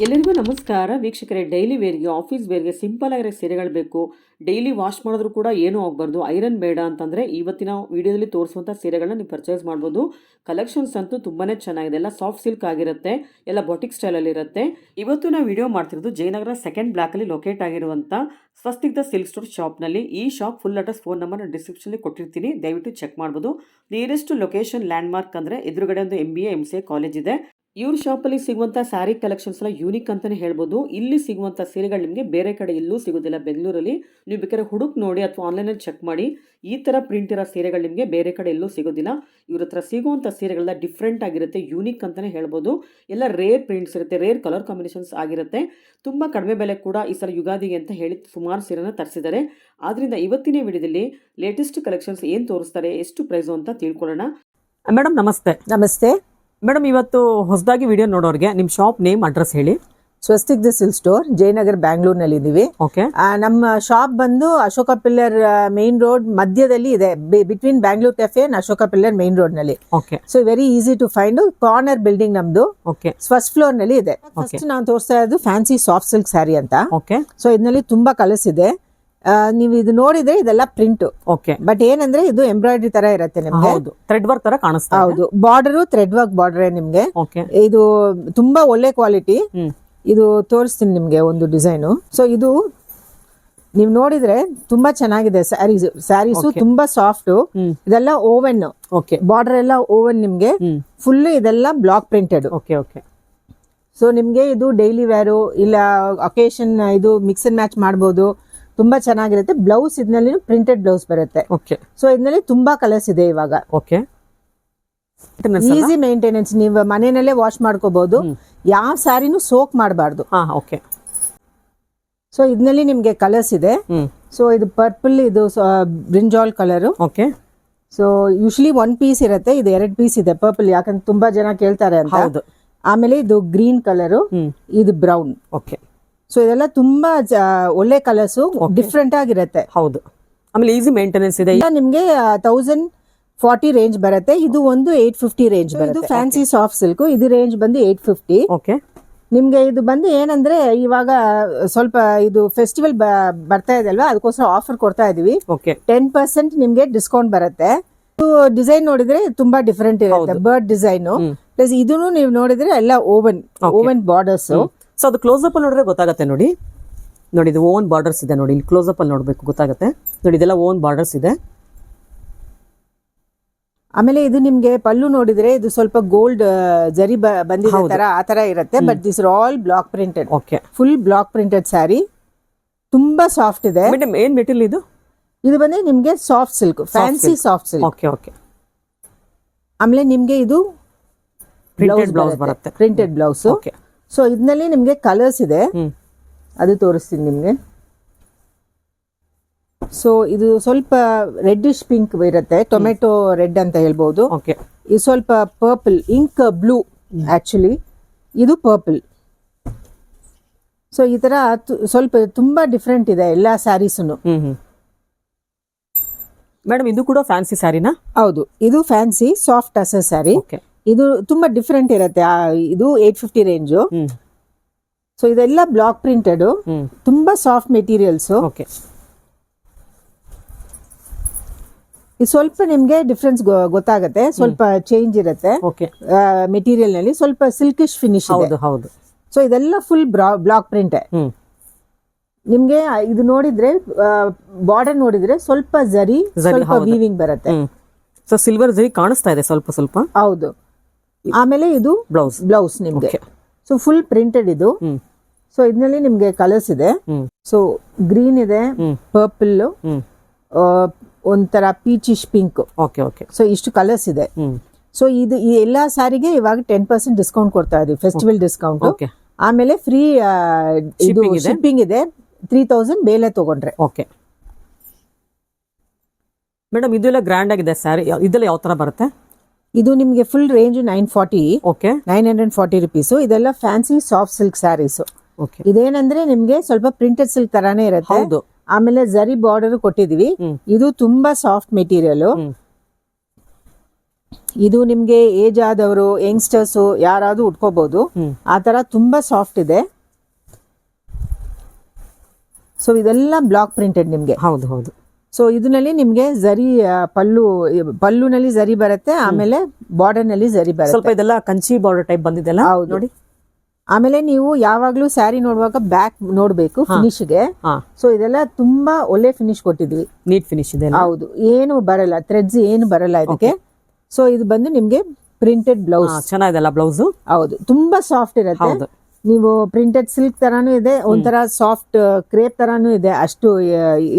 ಎಲ್ಲರಿಗೂ ನಮಸ್ಕಾರ ವೀಕ್ಷಕರೇ. ಡೈಲಿ ವೇರ್ಗೆ, ಆಫೀಸ್ ವೇರ್ಗೆ ಸಿಂಪಲ್ ಆಗಿರೋ ಸೀರೆಗಳು ಬೇಕು. ಡೈಲಿ ವಾಶ್ ಮಾಡಿದ್ರು ಕೂಡ ಏನೂ ಆಗಬಾರ್ದು, ಐರನ್ ಬೇಡ ಅಂತಂದರೆ ಇವತ್ತಿನ ವಿಡಿಯೋದಲ್ಲಿ ತೋರಿಸುವಂಥ ಸೀರೆಗಳನ್ನ ನೀವು ಪರ್ಚೇಸ್ ಮಾಡ್ಬೋದು. ಕಲೆಕ್ಷನ್ಸ್ ಅಂತೂ ತುಂಬಾ ಚೆನ್ನಾಗಿದೆ. ಎಲ್ಲ ಸಾಫ್ಟ್ ಸಿಲ್ಕ್ ಆಗಿರುತ್ತೆ, ಎಲ್ಲ ಬೊಟಿಕ್ ಸ್ಟೈಲಲ್ಲಿ ಇರುತ್ತೆ. ಇವತ್ತು ನಾವು ವಿಡಿಯೋ ಮಾಡ್ತಿರೋದು ಜಯನಗರ ಸೆಕೆಂಡ್ ಬ್ಲಾಕಲ್ಲಿ ಲೊಕೇಟ್ ಆಗಿರುವಂಥ ಸ್ವಸ್ತಿಕ್ ಸಿಲ್ಕ್ ಸ್ಟೋರ್ ಶಾಪ್ನಲ್ಲಿ. ಈ shop full address, phone number ಡಿಸ್ಕ್ರಿಪ್ಷನ್ಲಿ ಕೊಟ್ಟಿರ್ತೀನಿ, ದಯವಿಟ್ಟು ಚೆಕ್ ಮಾಡ್ಬೋದು. ನಿಯರೆಸ್ಟ್ ಲೊಕೇಶನ್ ಲ್ಯಾಂಡ್ ಮಾರ್ಕ್ ಅಂದರೆ ಎದುರುಗಡೆ ಒಂದು MBA MCA ಕಾಲೇಜ್ ಇದೆ. ಇವ್ರ ಶಾಪಲ್ಲಿ ಸಿಗುವಂಥ ಸ್ಯಾರಿ ಕಲೆಕ್ಷನ್ಸ್ ಎಲ್ಲ ಯೂನಿಕ್ ಅಂತಲೇ ಹೇಳ್ಬೋದು. ಇಲ್ಲಿ ಸಿಗುವಂಥ ಸೀರೆಗಳು ನಿಮಗೆ ಬೇರೆ ಕಡೆ ಎಲ್ಲೂ ಸಿಗೋದಿಲ್ಲ. ಬೆಂಗಳೂರಲ್ಲಿ ನೀವು ಬೇಕಾದ್ರೆ ಹುಡುಕ್ ನೋಡಿ ಅಥವಾ ಆನ್ಲೈನಲ್ಲಿ ಚೆಕ್ ಮಾಡಿ. ಈ ಥರ ಪ್ರಿಂಟ್ ಇರೋ ಸೀರೆಗಳು ನಿಮಗೆ ಬೇರೆ ಕಡೆ ಎಲ್ಲೂ ಸಿಗೋದಿಲ್ಲ. ಇವ್ರ ಹತ್ರ ಸಿಗುವಂಥ ಸೀರೆಗಳೆಲ್ಲ ಡಿಫ್ರೆಂಟ್ ಆಗಿರುತ್ತೆ, ಯೂನಿಕ್ ಅಂತಲೇ ಹೇಳ್ಬೋದು. ಎಲ್ಲ ರೇರ್ ಪ್ರಿಂಟ್ಸ್ ಇರುತ್ತೆ, ರೇರ್ ಕಲರ್ ಕಾಂಬಿನೇಷನ್ಸ್ ಆಗಿರುತ್ತೆ. ತುಂಬ ಕಡಿಮೆ ಬೆಲೆ ಕೂಡ ಈ ಸಲ ಯುಗಾದಿಗೆ ಅಂತ ಹೇಳಿ ಸುಮಾರು ಸೀರೆನ ತರಿಸಿದ್ದಾರೆ. ಆದ್ದರಿಂದ ಇವತ್ತಿನ ವಿಡಿಯೋದಲ್ಲಿ ಲೇಟೆಸ್ಟ್ ಕಲೆಕ್ಷನ್ಸ್ ಏನು ತೋರಿಸ್ತಾರೆ, ಎಷ್ಟು ಪ್ರೈಸು ಅಂತ ತಿಳ್ಕೊಳ್ಳೋಣ. ಮೇಡಮ್ ನಮಸ್ತೆ. ನಮಸ್ತೆ ಮೇಡಮ್, ಇವತ್ತು ಹೊಸದಾಗಿ ವಿಡಿಯೋ ನೋಡೋರಿಗೆ ನಿಮ್ಮ ಶಾಪ್ ನೇಮ್, ಅಡ್ರೆಸ್ ಹೇಳಿ. ಸ್ವಸ್ತಿಕ್ ಸಿಲ್ಕ್ ಸ್ಟೋರ್, ಜಯನಗರ್, ಬ್ಯಾಂಗ್ಳೂರ್ನಲ್ಲಿ ಇದೀವಿ. ಓಕೆ. ನಮ್ಮ ಶಾಪ್ ಬಂದು ಅಶೋಕ ಪಿಲ್ಲರ್ ಮೇನ್ ರೋಡ್ ಮಧ್ಯದಲ್ಲಿ ಇದೆ, between Bangalore cafe and Ashoka pillar main road ನಲ್ಲಿ. Okay. So very easy to find. Corner building ನಮ್ದು. ಓಕೆ. ಫಸ್ಟ್ ಫ್ಲೋರ್ ನಲ್ಲಿ ಇದೆ. ಫಸ್ಟ್ ನಾವು ತೋರಿಸ್ತಾ ಇರೋದು ಫ್ಯಾನ್ಸಿ ಸಾಫ್ಟ್ ಸಿಲ್ಕ್ ಸ್ಯಾರಿ ಅಂತ. ಓಕೆ. ಸೊ ಇದರಲ್ಲಿ ತುಂಬಾ ಕಲರ್ಸ್ ಇದೆ. ನೀವು ಇದು ನೋಡಿದ್ರೆ ಇದೆಲ್ಲ ಪ್ರಿಂಟ್. ಓಕೆ. ಬಟ್ ಏನಂದ್ರೆ ಇದು ಎಂಬ್ರಾಯ್ಡ್ರಿ ತರ ಇರುತ್ತೆ ನಿಮ್ಗೆ. ಹೌದು, ಥ್ರೆಡ್ ವರ್ಕ್ ತರ ಕಾಣಿಸ್ತಾ ಇದೆ. ಹೌದು, ಬಾರ್ಡರ್ ಥ್ರೆಡ್ ವರ್ಕ್ ಬಾರ್ಡರ್ ನಿಮ್ಗೆ. ಓಕೆ. ಇದು ತುಂಬಾ ಒಳ್ಳೆ ಕ್ವಾಲಿಟಿ. ಇದು ತೋರಿಸ್ತೀನಿ ನಿಮ್ಗೆ ಒಂದು ಡಿಸೈನು. ಸೊ ಇದು ನೀವು ನೋಡಿದ್ರೆ ತುಂಬಾ ಚೆನ್ನಾಗಿದೆ. ಸ್ಯಾರೀಸು ತುಂಬಾ ಸಾಫ್ಟ್. ಇದೆಲ್ಲ ಓವೆನ್. ಓಕೆ. ಬಾರ್ಡರ್ ಎಲ್ಲ ಓವೆನ್ ನಿಮ್ಗೆ. ಫುಲ್ ಇದೆಲ್ಲ block printed. Okay. Okay. So ನಿಮ್ಗೆ ಇದು ಡೈಲಿ ವೇರು ಇಲ್ಲ ಅಕೇಶನ್ ಇದು ಮಿಕ್ಸ್ ಅಂಡ್ ಮ್ಯಾಚ್ ಮಾಡಬಹುದು. ತುಂಬಾ ಚೆನ್ನಾಗಿರುತ್ತೆ. ಬ್ಲೌಸ್ ಇದರಲ್ಲಿ ಪ್ರಿಂಟೆಡ್ ಬ್ಲೌಸ್ ಬರುತ್ತೆ. ಓಕೆ. ಸೊ ಇದರಲ್ಲಿ ತುಂಬಾ ಕಲರ್ಸ್ ಇದೆ ಇವಾಗ. ಓಕೆ. ಈಸಿ ಮೇಂಟೆನೆನ್ಸ್, ನೀವು ಮನೆಯಲ್ಲೇ ವಾಶ್ ಮಾಡ್ಕೋಬಹುದು. ಯಾವ ಸ್ಯಾರಿನೂ ಸೋಕ್ ಮಾಡಬಾರ್ದು. ಓಕೆ. ಸೊ ಇದರಲ್ಲಿ ನಿಮ್ಗೆ ಕಲರ್ಸ್ ಇದೆ. ಸೊ ಇದು ಪರ್ಪಲ್, ಇದು brinjal colour. Okay. So usually 1 piece ಇರುತ್ತೆ, ಇದು 2 ಪೀಸ್ ಇದೆ ಪರ್ಪಲ್, ಯಾಕಂದ್ರೆ ತುಂಬಾ ಜನ ಕೇಳ್ತಾರೆ ಅಂತ. ಆಮೇಲೆ ಇದು ಗ್ರೀನ್ ಕಲರ್, ಇದು ಬ್ರೌನ್. ಓಕೆ. ಸೊ ಇದೆಲ್ಲ ತುಂಬಾ ಒಳ್ಳೆ ಕಲರ್ಸ್, ಡಿಫ್ರೆಂಟ್ ಆಗಿರುತ್ತೆ. ಹೌದು. ಆಮೇಲೆ ಈಸಿ ಮೇಂಟೆನೆನ್ಸ್ ಇದೆ. ನಿಮ್ಗೆ 1040 ರೇಂಜ್ ಬರುತ್ತೆ. ಇದು ಒಂದು 850 ರೇಂಜ್ ಬರುತ್ತೆ. ಫ್ಯಾನ್ಸಿ ಸಾಫ್ಟ್ ಸಿಲ್ಕ್, ಇದು ರೇಂಜ್ ಬಂದು 850. ಓಕೆ. ನಿಮ್ಗೆ ಇದು ಬಂದು ಏನಂದ್ರೆ ಇವಾಗ ಸ್ವಲ್ಪ ಇದು ಫೆಸ್ಟಿವಲ್ ಬರ್ತಾ ಇದೆ ಅಲ್ವಾ, ಅದಕ್ಕೋಸ್ಕರ ಆಫರ್ ಕೊಡ್ತಾ ಇದೀವಿ. 10% ನಿಮ್ಗೆ ಡಿಸ್ಕೌಂಟ್ ಬರುತ್ತೆ. ಡಿಸೈನ್ ನೋಡಿದ್ರೆ ತುಂಬಾ ಡಿಫರೆಂಟ್ ಇರುತ್ತೆ, ಬರ್ಡ್ ಡಿಸೈನ್. ಪ್ಲಸ್ ಇದನ್ನು ನೀವು ನೋಡಿದ್ರೆ ಎಲ್ಲ ಓವನ್ ಬಾರ್ಡರ್ಸ್. ಸೊ ಅದು ಕ್ಲೋಸ್ ಅಪ್ ಅಲ್ಲಿ ನೋಡಿದ್ರೆ ಗೊತ್ತಾಗುತ್ತೆ. ನೋಡಿ ಇದು ಓನ್ ಬಾರ್ಡರ್ಸ್ ಇದೆ. ನೋಡಿ ಇಲ್ಲಿ ಕ್ಲೋಸ್ ಅಪ್ ಅಲ್ಲಿ ನೋಡ್ಬೇಕು, ಗೊತ್ತಾಗುತ್ತೆ. ನೋಡಿ ಇದೆಲ್ಲ ಓನ್ ಬಾರ್ಡರ್ಸ್ ಇದೆ. ಆಮೇಲೆ ಇದು ನಿಮ್ಗೆ ಪಲ್ಲು ನೋಡಿದ್ರೆ ಇದು ಸ್ವಲ್ಪ ಗೋಲ್ಡ್ ಜರಿ ಬಂದಿದೆ ತರ, ಆ ತರ ಇರುತ್ತೆ. But this are all block printed. Okay. Full block printed saree, ತುಂಬಾ ಸಾಫ್ಟ್ ಇದೆ. ಮೇಡಮ್ ಏನ್ ಮೆಟೀರಿಯಲ್ ಇದು? ಇದು ಬಂದ್ರೆ ನಿಮ್ಗೆ soft silk, fancy soft silk. Okay. Okay. ಆಮೇಲೆ ನಿಮ್ಗೆ ಇದು ಪ್ರಿಂಟೆಡ್ ಬ್ಲೌಸ್ ಬರುತ್ತೆ, ಪ್ರಿಂಟೆಡ್ ಬ್ಲೌಸ್. ಓಕೆ. ಸೊ ಇದರಲ್ಲಿ ನಿಮ್ಗೆ ಕಲರ್ಸ್ ಇದೆ, ಅದು ತೋರಿಸ್ತೀನಿ ನಿಮ್ಗೆ. ಸೊ ಇದು ಸ್ವಲ್ಪ ರೆಡ್ಡಿಶ್ ಪಿಂಕ್ ಇರುತ್ತೆ, ಟೊಮೆಟೊ ರೆಡ್ ಅಂತ ಹೇಳ್ಬಹುದು. ಓಕೆ. ಇದು ಸ್ವಲ್ಪ ಪರ್ಪಲ್, ಇಂಕ್ ಬ್ಲೂ ಆಕ್ಚುಲಿ, ಇದು ಪರ್ಪಲ್. ಸೊ ಈ ತರ ಸ್ವಲ್ಪ ತುಂಬಾ ಡಿಫ್ರೆಂಟ್ ಇದೆ ಎಲ್ಲಾ ಸ್ಯಾರೀಸ್ನು. ಮೇಡಮ್ ಇದು ಕೂಡ ಫ್ಯಾನ್ಸಿ ಸ್ಯಾರಿನಾ? ಹೌದು, ಇದು ಫ್ಯಾನ್ಸಿ ಸಾಫ್ಟ್ ಟಸರ್ ಸ್ಯಾರಿ. ಇದು ತುಂಬಾ ಡಿಫ್ರೆಂಟ್ ಇರುತ್ತೆ. ಇದು 850 ರೇಂಜ್. ಸೊ ಇದೆಲ್ಲ ಬ್ಲಾಕ್ ಪ್ರಿಂಟೆಡ್, ತುಂಬಾ ಸಾಫ್ಟ್ ಮೆಟೀರಿಯಲ್ಸ್. ಓಕೆ. ಇದು ಸ್ವಲ್ಪ ನಿಮ್ಗೆ ಡಿಫ್ರೆನ್ಸ್ ಗೊತ್ತಾಗುತ್ತೆ, ಸ್ವಲ್ಪ ಚೇಂಜ್ ಇರುತ್ತೆ. ಓಕೆ. ಮೆಟೀರಿಯಲ್ ನಲ್ಲಿ ಸ್ವಲ್ಪ ಸಿಲ್ಕಿಶ್ ಫಿನಿಶ್ ಇದೆ. ಹೌದು. ಸೊ ಇದೆಲ್ಲ ಫುಲ್ ಬ್ಲಾಕ್ ಪ್ರಿಂಟ್. ನಿಮ್ಗೆ ಇದು ನೋಡಿದ್ರೆ ಬಾರ್ಡರ್ ನೋಡಿದ್ರೆ ಸ್ವಲ್ಪ ಜರಿ, ಸ್ವಲ್ಪ ವೀವಿಂಗ್ ಬರುತ್ತೆ. ಸೊ ಸಿಲ್ವರ್ ಜರಿ ಕಾಣಿಸ್ತಾ ಇದೆ ಸ್ವಲ್ಪ ಸ್ವಲ್ಪ. ಹೌದು. ಆಮೇಲೆ ಇದು ಬ್ಲೌಸ್ ನಿಮ್ಗೆ. ಸೊ ಫುಲ್ ಪ್ರಿಂಟೆಡ್ ಇದು. ಸೊ ಇದರಲ್ಲಿ ನಿಮ್ಗೆ ಕಲರ್ಸ್ ಇದೆ. ಸೊ ಗ್ರೀನ್ ಇದೆ, ಪರ್ಪಲ್, ಒಂಥರ ಪೀಚಿಶ್ ಪಿಂಕ್. ಓಕೆ. ಓಕೆ. ಸೊ ಇಷ್ಟು ಕಲರ್ಸ್ ಇದೆ. ಸೊ ಇದು ಈ ಎಲ್ಲಾ ಸಾರಿಗೆ ಇವಾಗ 10% ಡಿಸ್ಕೌಂಟ್ ಕೊಡ್ತಾ ಇದೀವಿ, ಫೆಸ್ಟಿವಲ್ ಡಿಸ್ಕೌಂಟ್. ಆಮೇಲೆ ಫ್ರೀ ಇದು ಶಿಪ್ಪಿಂಗ್ ಇದೆ, 3000 ಮೇಲೆ ತಗೊಂಡ್ರೆ. ಓಕೆ. ಮೇಡಮ್ ಇದೆಲ್ಲ ಗ್ರ್ಯಾಂಡ್ ಆಗಿದೆ ಸ್ಯಾರಿ, ಇದೆಲ್ಲ ಯಾವ ತರ ಬರುತ್ತೆ? ಇದು ನಿಮ್ಗೆ ಫುಲ್ ರೇಂಜ್ 940. ಓಕೆ. 940 ರುಪೀಸ್. ಇದೆಲ್ಲ ಫ್ಯಾನ್ಸಿ ಸಾಫ್ಟ್ ಸಿಲ್ಕ್ ಸ್ಯಾರೀಸ್. ಇದೇನಂದ್ರೆ ನಿಮ್ಗೆ ಸ್ವಲ್ಪ ಪ್ರಿಂಟೆಡ್ ಸಿಲ್ಕ್ ತರಾನೇ ಇರುತ್ತೆ. ಆಮೇಲೆ ಜರಿ ಬಾರ್ಡರ್ ಕೊಟ್ಟಿದೀವಿ. ಇದು ತುಂಬಾ ಸಾಫ್ಟ್ ಮೆಟೀರಿಯಲ್. ಇದು ನಿಮ್ಗೆ ಏಜ್ ಆದವರು ಯಂಗ್ಸ್ಟರ್ಸ್ ಯಾರಾದ್ರೂ ಉಟ್ಕೋಬಹುದು. ಆ ತರ ತುಂಬಾ ಸಾಫ್ಟ್ ಇದೆ. ಸೊ ಇದೆಲ್ಲ ಬ್ಲಾಕ್ ಪ್ರಿಂಟೆಡ್ ನಿಮ್ಗೆ. ಹೌದು ಹೌದು. ಸೊ ಇದರಲ್ಲಿ ನಿಮ್ಗೆ ಜರಿ ಪಲ್ಲುನಲ್ಲಿ ಜರಿ ಬರುತ್ತೆ, ಆಮೇಲೆ ಬಾರ್ಡರ್ ನಲ್ಲಿ ಜರಿ ಬರುತ್ತೆ. ಸ್ವಲ್ಪ ಇದೆಲ್ಲ ಕಂಚಿ ಬಾರ್ಡರ್ ಟೈಪ್ ಬಂದಿದೆಲ್ಲ. ಹೌದು ನೋಡಿ. ಆಮೇಲೆ ನೀವು ಯಾವಾಗ್ಲೂ ಸ್ಯಾರಿ ನೋಡುವಾಗ ಬ್ಯಾಕ್ ನೋಡ್ಬೇಕು ಫಿನಿಶ್ ಗೆ. ಸೊ ಇದೆಲ್ಲ ತುಂಬಾ ಒಳ್ಳೆ ಫಿನಿಶ್ ಕೊಟ್ಟಿದ್ವಿ. ನೀಟ್ ಫಿನಿಶ್ ಇದೆ. ಹೌದು, ಏನು ಬರಲ್ಲ, ಥ್ರೆಡ್ಸ್ ಏನು ಬರಲ್ಲ ಇದಕ್ಕೆ. ಸೊ ಇದು ಬಂದು ನಿಮ್ಗೆ ಪ್ರಿಂಟೆಡ್ ಬ್ಲೌಸ್. ಚೆನ್ನಾಗಿದೆಲ್ಲ ಬ್ಲೌಸ್. ಹೌದು, ತುಂಬಾ ಸಾಫ್ಟ್ ಇರುತ್ತೆ. ನೀವು ಪ್ರಿಂಟೆಡ್ ಸಿಲ್ಕ್ ತರಾನು ಇದೆ, ಒಂಥರ ಸಾಫ್ಟ್ ಕ್ರೇಪ್ ತರಾನು ಇದೆ. ಅಷ್ಟು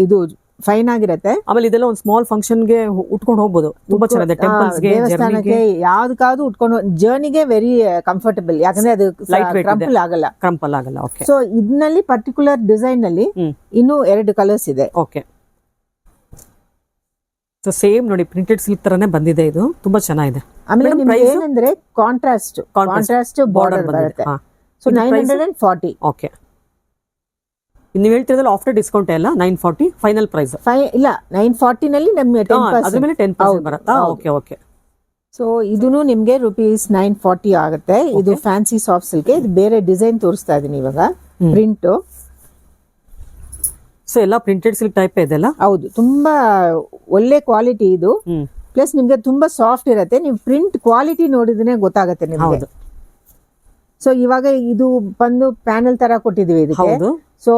ಇದು ಫೈನ್ ಆಗಿರತ್ತೆ. ಆಮೇಲೆ ಇದೆಲ್ಲ ಒಂದು ಸ್ಮಾಲ್ ಫಂಕ್ಷನ್ ಗೆ ಉಟ್ಕೊಂಡು ಹೋಗ್ಬೋದು. ತುಂಬಾ ಚೆನ್ನಾಗಿದೆ. ಟೆಂಪಲ್ಸ್ ಗೆ, ದೇವಸ್ಥಾನಕ್ಕೆ ಯಾವ್ದಕ್ಕಾದ್ರೂ ಉಟ್ಕೊಂಡು ಜರ್ನಿಗೆ ವೆರಿ ಕಂಫರ್ಟಬಲ್. ಯಾಕಂದ್ರೆ ಅದು ಕ್ರಂಪಲ್ ಆಗಲ್ಲ. ಕ್ರಂಪಲ್ ಆಗಲ್ಲ. ಓಕೆ. ಸೊ ಇದರಲ್ಲಿ ಪರ್ಟಿಕ್ಯುಲರ್ ಡಿಸೈನ್ ನಲ್ಲಿ ಇನ್ನೂ 2 ಕಲರ್ಸ್ ಇದೆ. ಓಕೆ. ಸೊ ಸೇಮ್ ನೋಡಿ, ಪ್ರಿಂಟೆಡ್ ಸಿಲ್ಕ್ ತರಾನೇ ಬಂದಿದೆ. ಇದು ತುಂಬಾ ಚೆನ್ನಾಗಿದೆ. ಆಮೇಲೆ ನಿಮ್ಗೆ ಏನಂದ್ರೆ ಕಾಂಟ್ರಾಸ್ಟ್ ಬಾರ್ಡರ್ ಬರುತ್ತೆ. ಸೊ 940. ಓಕೆ. ನೀವು ಹೇಳ್ತಿರೋದ್ರಲ್ಲಿ ಆಫ್ಟರ್ ಡಿಸ್ಕೌಂಟ್ ಎಲ್ಲ 940 ಫೈನಲ್ ಪ್ರೈಸ್. ಇಲ್ಲ, 940 ನಲ್ಲಿ ನಮ್ಗೆ 10% ಅದ್ರ ಮೇಲೆ 10% ಬರುತ್ತಾ? Okay okay. ಸೊ ಇದೂನು ನಿಮ್ಗೆ rupees 940 ಆಗುತ್ತೆ. ಇದು ಫ್ಯಾನ್ಸಿ ಸಾಫ್ಟ್ ಸಿಲ್ಕ್. ಇದು ಬೇರೆ ಡಿಸೈನ್ ತೋರಿಸ್ತಾ ಇದೀನಿ ಇವಾಗ, ಪ್ರಿಂಟ್. ಸೊ ಎಲ್ಲ ಪ್ರಿಂಟೆಡ್ ಸಿಲ್ಕ್ ಟೈಪ್ ಇದೆಲ್ಲ. ಹೌದು, ತುಂಬಾ ಒಳ್ಳೆ ಕ್ವಾಲಿಟಿ ಇದು. ಪ್ಲಸ್ ನಿಮ್ಗೆ ತುಂಬಾ ಸಾಫ್ಟ್ ಇರುತ್ತೆ. ನೀವು ಪ್ರಿಂಟ್ ಕ್ವಾಲಿಟಿ ನೋಡಿದ್ರೆ ಗೊತ್ತಾಗುತ್ತೆ ನಿಮ್ಗೆ. ಸೊ ಇವಾಗ ಇದು ಬಂದು ಪ್ಯಾನಲ್ ತರ ಕೊಟ್ಟಿದೀವಿ ಇದಕ್ಕೆ. So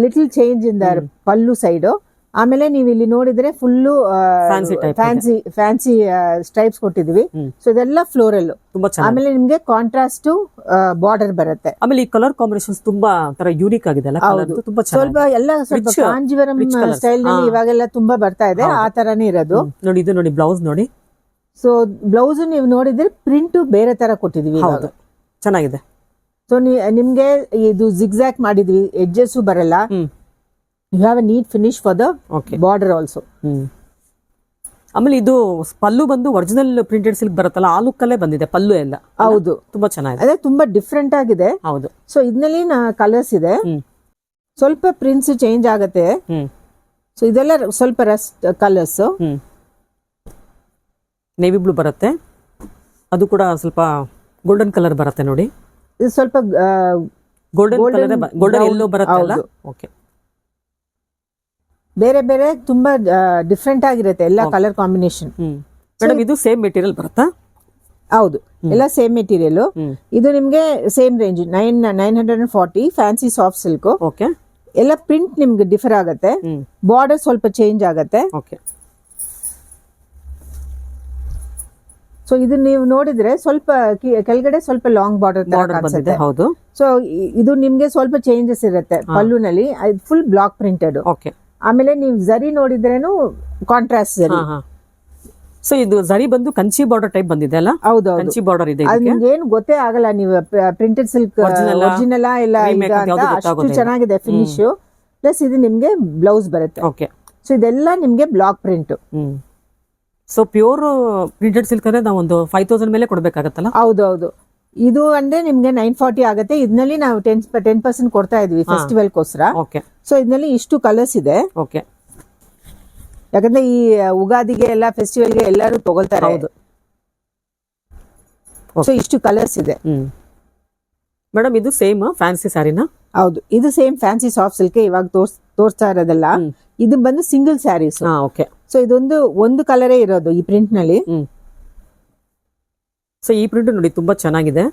little change in the pallu side. ಆಮೇಲೆ ನೀವು ಇಲ್ಲಿ ನೋಡಿದ್ರೆ ಫುಲ್ಲು ಫ್ಯಾನ್ಸಿ ಸ್ಟ್ರೈಪ್ಸ್ ಕೊಟ್ಟಿದೀವಿ. ಸೊ ಇದೆಲ್ಲ ಫ್ಲೋರಲ್. ಆಮೇಲೆ ನಿಮ್ಗೆ ಕಾಂಟ್ರಾಸ್ಟ್ ಬಾರ್ಡರ್ ಬರುತ್ತೆ. ಆಮೇಲೆ ಈ ಕಲರ್ ಕಾಂಬಿನೇಷನ್ಸ್ ತುಂಬಾ ತರ ಯೂನಿಕ್ ಆಗಿದೆ. ಸ್ವಲ್ಪ ಎಲ್ಲ ಸ್ವಲ್ಪ ಕಾಂಜೀವರಂ ಸ್ಟೈಲ್ ನಲ್ಲಿ ಇವಾಗೆಲ್ಲ ತುಂಬಾ ಬರ್ತಾ ಇದೆ. ಆ ತರಾನೇ ಇರೋದು. ನೋಡಿ, ಇದು ನೋಡಿ ಬ್ಲೌಸ್ ನೋಡಿ. ಸೊ ಬ್ಲೌಸ್ ನೀವು ನೋಡಿದ್ರೆ ಪ್ರಿಂಟ್ ಬೇರೆ ತರ ಕೊಟ್ಟಿದೀವಿ. ಚೆನ್ನಾಗಿದೆ. ಸೊ ನಿಮ್ಗೆ ಇದು ಜಿಗ್ಜಾಕ್ ಮಾಡಿದ್ವಿ, ಎಡ್ಜಸ್ ಬರಲ್ಲ. You have a neat finish for the border also. ಆಮೇಲೆ ಇದು ಪಲ್ಲು ಬಂದು ಒರಿಜಿನಲ್ ಪ್ರಿಂಟೆಡ್ ಸಿಲ್ಕ್ ಬರುತ್ತಲ್ಲ, ಆ ಲುಕ್ ಅಲ್ಲೇ ಬಂದಿದೆ ಪಲ್ಲು ಎಲ್ಲ. ಹೌದು, ತುಂಬಾ ಚೆನ್ನಾಗಿದೆ. ಅದೇ ತುಂಬಾ ಡಿಫ್ರೆಂಟ್ ಆಗಿದೆ. ಹೌದು. ಸೊ ಇದರಲ್ಲಿ ಕಲರ್ಸ್ ಇದೆ. ಸ್ವಲ್ಪ ಪ್ರಿಂಟ್ಸ್ ಚೇಂಜ್ ಆಗುತ್ತೆ. ಸೊ ಇದೆಲ್ಲ ಸ್ವಲ್ಪ ರಸ್ಟ್ ಕಲರ್ಸ್. ನೇವಿ ಬ್ಲೂ ಬರುತ್ತೆ. ಅದು ಕೂಡ ಸ್ವಲ್ಪ ಗೋಲ್ಡನ್ ಕಲರ್ ಬರುತ್ತೆ ನೋಡಿ. ಇದು ಸ್ವಲ್ಪ ಗೋಲ್ಡನ್ ಎಲ್ಲೋ ಬರುತ್ತೆ. ಓಕೆ. ಬೇರೆ ಬೇರೆ ತುಂಬಾ ಡಿಫ್ರೆಂಟ್ ಆಗಿರುತ್ತೆ ಎಲ್ಲ ಕಲರ್ ಕಾಂಬಿನೇಷನ್. ಮೇಡಮ್ ಇದು ಸೇಮ್ ಮೆಟೀರಿಯಲ್ ಬರುತ್ತಾ? ಹೌದು, ಎಲ್ಲ ಸೇಮ್ ಮೆಟೀರಿಯಲ್. ಇದು ನಿಮ್ಗೆ same range 940 fancy soft silk. Okay. ಎಲ್ಲ ಪ್ರಿಂಟ್ ನಿಮ್ಗೆ ಡಿಫರ್ ಆಗುತ್ತೆ. ಬಾರ್ಡರ್ ಸ್ವಲ್ಪ ಚೇಂಜ್ ಆಗುತ್ತೆ. ಓಕೆ. ಸೊ ಇದು ನೀವು ನೋಡಿದ್ರೆ ಸ್ವಲ್ಪ ಕೆಳಗಡೆ ಸ್ವಲ್ಪ ಲಾಂಗ್ ಬಾರ್ಡರ್ ಕಾಣಿಸುತ್ತೆ. ಹೌದು. ಸೊ ಇದು ನಿಮ್ಗೆ ಸ್ವಲ್ಪ ಚೇಂಜಸ್ ಇರುತ್ತೆ ಪಲ್ಲುನಲ್ಲಿ. Full block printed. ಓಕೆ. ಆಮೇಲೆ ನೀವು ಜರಿ ನೋಡಿದ್ರೇನು ಕಾಂಟ್ರಾಸ್ಟ್ ಜರಿ. ಸೊ ಇದು ಜರಿ ಬಂದು ಕಂಚಿ ಬಾರ್ಡರ್ ಟೈಪ್ ಬಂದಿದೆ ಅಲ್ಲ? ಹೌದು, ಕಂಚಿ ಬಾರ್ಡರ್ ಇದೆ. ಏನು ಗೊತ್ತೇ ಆಗಲ್ಲ ನೀವು ಪ್ರಿಂಟೆಡ್ ಸಿಲ್ಕ್ ಒರಿಜಿನಲ್ ಇಲ್ಲ ಅಷ್ಟು ಚೆನ್ನಾಗಿದೆ ಫಿನಿಶ್. ಪ್ಲಸ್ ಇದು ನಿಮ್ಗೆ ಬ್ಲೌಸ್ ಬರುತ್ತೆ. ಓಕೆ. ಸೊ ಇದೆಲ್ಲ ನಿಮ್ಗೆ block print. So pure printed silk ಅಂದ್ರೆ ನಾವು ಒಂದು 5000 ಮೇಲೆ ಕೊಡ್ಬೇಕಾಗತ್ತಲ್ಲ? ಹೌದೌದು. ಇದು ಅಂದ್ರೆ ನಿಮ್ಗೆ 940 ಆಗುತ್ತೆ. ಇದರಲ್ಲಿ ನಾವು 10% ಕೊಡ್ತಾ ಇದೀವಿ ಫೆಸ್ಟಿವಲ್ಗೋಸ್ಕರ. ಓಕೆ. ಸೊ ಇದರಲ್ಲಿ ಇಷ್ಟು ಕಲರ್ಸ್ ಇದೆ. ಓಕೆ. ಯಾಕಂದ್ರೆ ಈ ಉಗಾದಿಗೆ ಎಲ್ಲ ಫೆಸ್ಟಿವಲ್ಗೆ ಎಲ್ಲರೂ ತಗೊಳ್ತಾರೆ. ಹೌದು. ಸೊ ಇಷ್ಟು ಕಲರ್ಸ್ ಇದೆ. ಮೇಡಮ್ ಇದು ಸೇಮ್ ಫ್ಯಾನ್ಸಿ ಸ್ಯಾರಿನಾ? ಹೌದು, ಇದು ಸೇಮ್ ಫ್ಯಾನ್ಸಿ ಸಾಫ್ಟ್ ಸಿಲ್ಕ್ ಇವಾಗ ತೋರಿಸ್ತಾ ಇರೋದಲ್ಲ. ಇದು ಬಂದು ಸಿಂಗಲ್ ಸ್ಯಾರೀಸ್. ಓಕೆ. ಸೊ ಒಂದು ಕಲರೇ ಇರೋದು ಈ ಪ್ರಿಂಟ್ ನಲ್ಲಿ. ಸೊ ಈ ಪ್ರಿಂಟ್ ನೋಡಿ ತುಂಬಾ ಚೆನ್ನಾಗಿದೆ.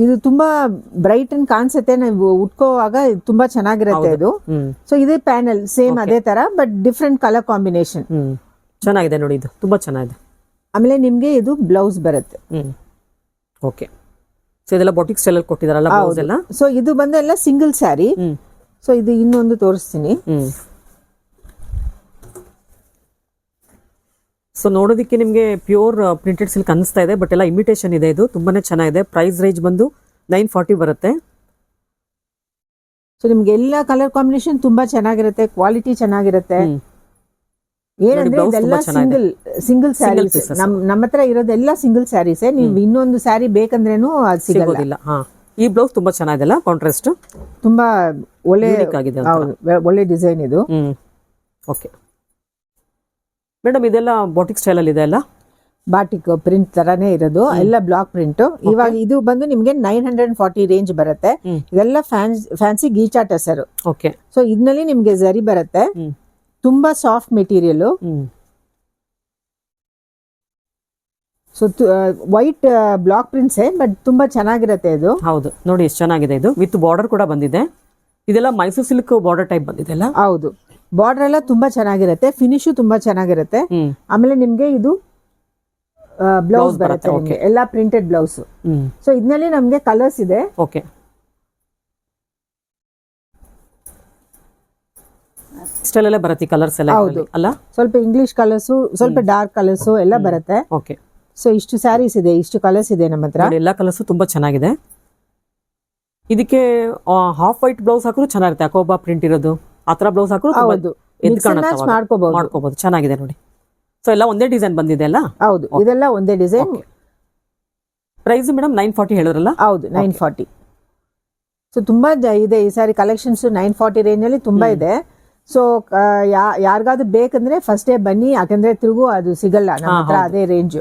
ಇದು ತುಂಬಾ ಬ್ರೈಟ್ ಅಂಡ್ ಕಾಣಿಸುತ್ತೆ. ನಾವು ಉಟ್ಕೋವಾಗ ತುಂಬಾ ಚೆನ್ನಾಗಿರುತ್ತೆ ಇದು. ಸೊ ಇದೇ ಪ್ಯಾನಲ್ ಸೇಮ್ ಅದೇ ತರ ಬಟ್ ಡಿಫ್ರೆಂಟ್ ಕಲರ್ ಕಾಂಬಿನೇಷನ್. ಚೆನ್ನಾಗಿದೆ ನೋಡಿ, ಇದು ತುಂಬಾ ಚೆನ್ನಾಗಿದೆ. ಆಮೇಲೆ ನಿಮ್ಗೆ ಇದು ಬ್ಲೌಸ್ ಬರುತ್ತೆ. ಓಕೆ. ಸೊ ಇದೆಲ್ಲ ಬೊಟಿಕ್ ಸ್ಟೈಲ್ ಅಲ್ಲಿ ಕೊಟ್ಟಿದಾರಲ್ಲ ಬ್ಲೌಸ್ ಎಲ್ಲ. ಸೊ ಇದು ಬಂದೆಲ್ಲ ಸಿಂಗಲ್ ಸ್ಯಾರಿ. ಸೊ ಇದು ಇನ್ನೊಂದು ತೋರಿಸ್ತೀನಿ. ಸೊ ನೋಡೋದಕ್ಕೆ ನಿಮಗೆ ಪ್ಯೂರ್ ಪ್ರಿಂಟೆಡ್ ಸಿಲ್ಕ್ ಅನಿಸ್ತಾ ಇದೆ, ಬಟ್ ಎಲ್ಲ ಇಮಿಟೇಷನ್ ಇದೆ. ಇದು ತುಂಬಾನೇ ಚೆನ್ನಾಗಿದೆ. ಪ್ರೈಸ್ ರೇಂಜ್ ಬಂದು 940 ಬರುತ್ತೆ. ಸೊ ನಿಮ್ಗೆ ಎಲ್ಲ ಕಲರ್ ಕಾಂಬಿನೇಷನ್ ತುಂಬಾ ಚೆನ್ನಾಗಿರುತ್ತೆ, ಕ್ವಾಲಿಟಿ ಚೆನ್ನಾಗಿರುತ್ತೆ. ಏನಂದ್ರೆ ಇದೆಲ್ಲ ಸಿಂಗಲ್ ಸ್ಯಾರೀಸ್. ನಮ್ಮ ಹತ್ರ ಇರೋದೆಲ್ಲ ಸಿಂಗಲ್ ಸ್ಯಾರೀಸ್. ನೀವು ಇನ್ನೊಂದು ಸ್ಯಾರಿ ಬೇಕಂದ್ರೇನು ಅದು ಸಿಗೋದಿಲ್ಲ. ಈ ಬ್ಲೌಸ್ ತುಂಬಾ ಚೆನ್ನಾಗಿದೆಲ್ಲ, ಕಾಂಟ್ರಾಸ್ಟ್ ತುಂಬಾ ಒಳ್ಳೆ ಡಿಸೈನ್ ಇದು. ಓಕೆ. ಮೇಡಮ್ ಇದೆಲ್ಲ ಬಾಟಿಕ್ ಸ್ಟೈಲ್ ಅಲ್ಲಿ ಇದೆ ಅಲ್ಲ? ಬಾಟಿಕ್ ಪ್ರಿಂಟ್ ತರಾನೇ ಇರೋದು, ಎಲ್ಲ ಬ್ಲಾಕ್ ಪ್ರಿಂಟ್. ಇವಾಗ ಇದು ಬಂದು ನಿಮ್ಗೆ 940 ರೇಂಜ್ ಬರುತ್ತೆ. ಇದೆಲ್ಲ fancy ghicha tussar. Okay. So ಇದ್ರಲ್ಲಿ ನಿಮ್ಗೆ ಜರಿ ಬರುತ್ತೆ, ತುಂಬಾ soft material. So white black prints but ತುಂಬಾ ಚೆನ್ನಾಗಿರುತ್ತೆ ಇದು. ಹೌದು, ನೋಡಿ ಎಷ್ಟು ಚೆನ್ನಾಗಿದೆ ಇದು. ವಿತ್ ಬಾರ್ಡರ್ ಕೂಡ ಬಂದಿದೆ. ಇದೆಲ್ಲ ಮೈಸೂರು ಸಿಲ್ಕ್ ಬಾರ್ಡರ್ ಟೈಪ್ ಬಂದಿದೆ ಅಲ್ಲ? ಹೌದು, ಬಾರ್ಡರ್ ಎಲ್ಲ ತುಂಬಾ ಚೆನ್ನಾಗಿರುತ್ತೆ, ಫಿನಿಶು ತುಂಬಾ ಚೆನ್ನಾಗಿರುತ್ತೆ. ಆಮೇಲೆ ನಿಮ್ಗೆ ಇದು ಬ್ಲೌಸ್ ಬರುತ್ತೆ ನಿಮ್ಗೆ, ಎಲ್ಲ ಪ್ರಿಂಟೆಡ್ ಬ್ಲೌಸ್. ಸೊ ಇದ್ರಲ್ಲಿ ನಮ್ಗೆ ಕಲರ್ಸ್ ಇದೆ. ಓಕೆ. ಸ್ಟೈಲ್ ಬರುತ್ತೆ ಕಲರ್ಸ್ ಎಲ್ಲ. ಹೌದು ಅಲ್ಲ, ಸ್ವಲ್ಪ ಇಂಗ್ಲಿಷ್ ಕಲರ್ಸ್, ಸ್ವಲ್ಪ ಡಾರ್ಕ್ ಕಲರ್ಸ್ ಎಲ್ಲ ಬರುತ್ತೆ. ಓಕೆ. ಸೊ ಇಷ್ಟು ಸ್ಯಾರೀಸ್ ಇದೆ, ಇಷ್ಟು ಕಲರ್ಸ್ ಇದೆ ನಮ್ಮ ಹತ್ರ. ಎಲ್ಲ ಕಲರ್ಸ್ ತುಂಬಾ ಚೆನ್ನಾಗಿದೆ. ಇದಕ್ಕೆ ಹಾಫ್ ವೈಟ್ ಬ್ಲೌಸ್ ಹಾಕಿದ್ರು ಚೆನ್ನಾಗಿರುತ್ತೆ, ಅಕೋಬಾ ಪ್ರಿಂಟ್ ಇರೋದು ಆ ತರ ಬ್ಲೌಸ್ ಹಾಕಿದ್ರು ಮಾಡ್ಕೋಬಹುದು. ಚೆನ್ನಾಗಿದೆ ನೋಡಿ. ಸೊ ಎಲ್ಲ ಒಂದೇ ಡಿಸೈನ್ ಬಂದಿದೆ ಅಲ್ಲ? ಹೌದು, ಇದೆಲ್ಲ ಒಂದೇ ಡಿಸೈನ್. ಪ್ರೈಸ್ ಮೇಡಮ್ 940 ಹೇಳಿದ್ರಲ್ಲ? ಹೌದು, 940. ಸೊ ತುಂಬಾ ಇದೆ ಈ ಸಾರಿ ಕಲೆಕ್ಷನ್ಸ್. 940 ರೇಂಜ್ ಅಲ್ಲಿ ತುಂಬಾ ಇದೆ. ಸೊ ಯಾರಿಗಾದ್ರು ಬೇಕಂದ್ರೆ ಫಸ್ಟ್ ಡೇ ಬನ್ನಿ, ಯಾಕಂದ್ರೆ ತಿರುಗು ಅದು ಸಿಗಲ್ಲ ನಮ್ಮ ಹತ್ರ ಅದೇ ರೇಂಜ್.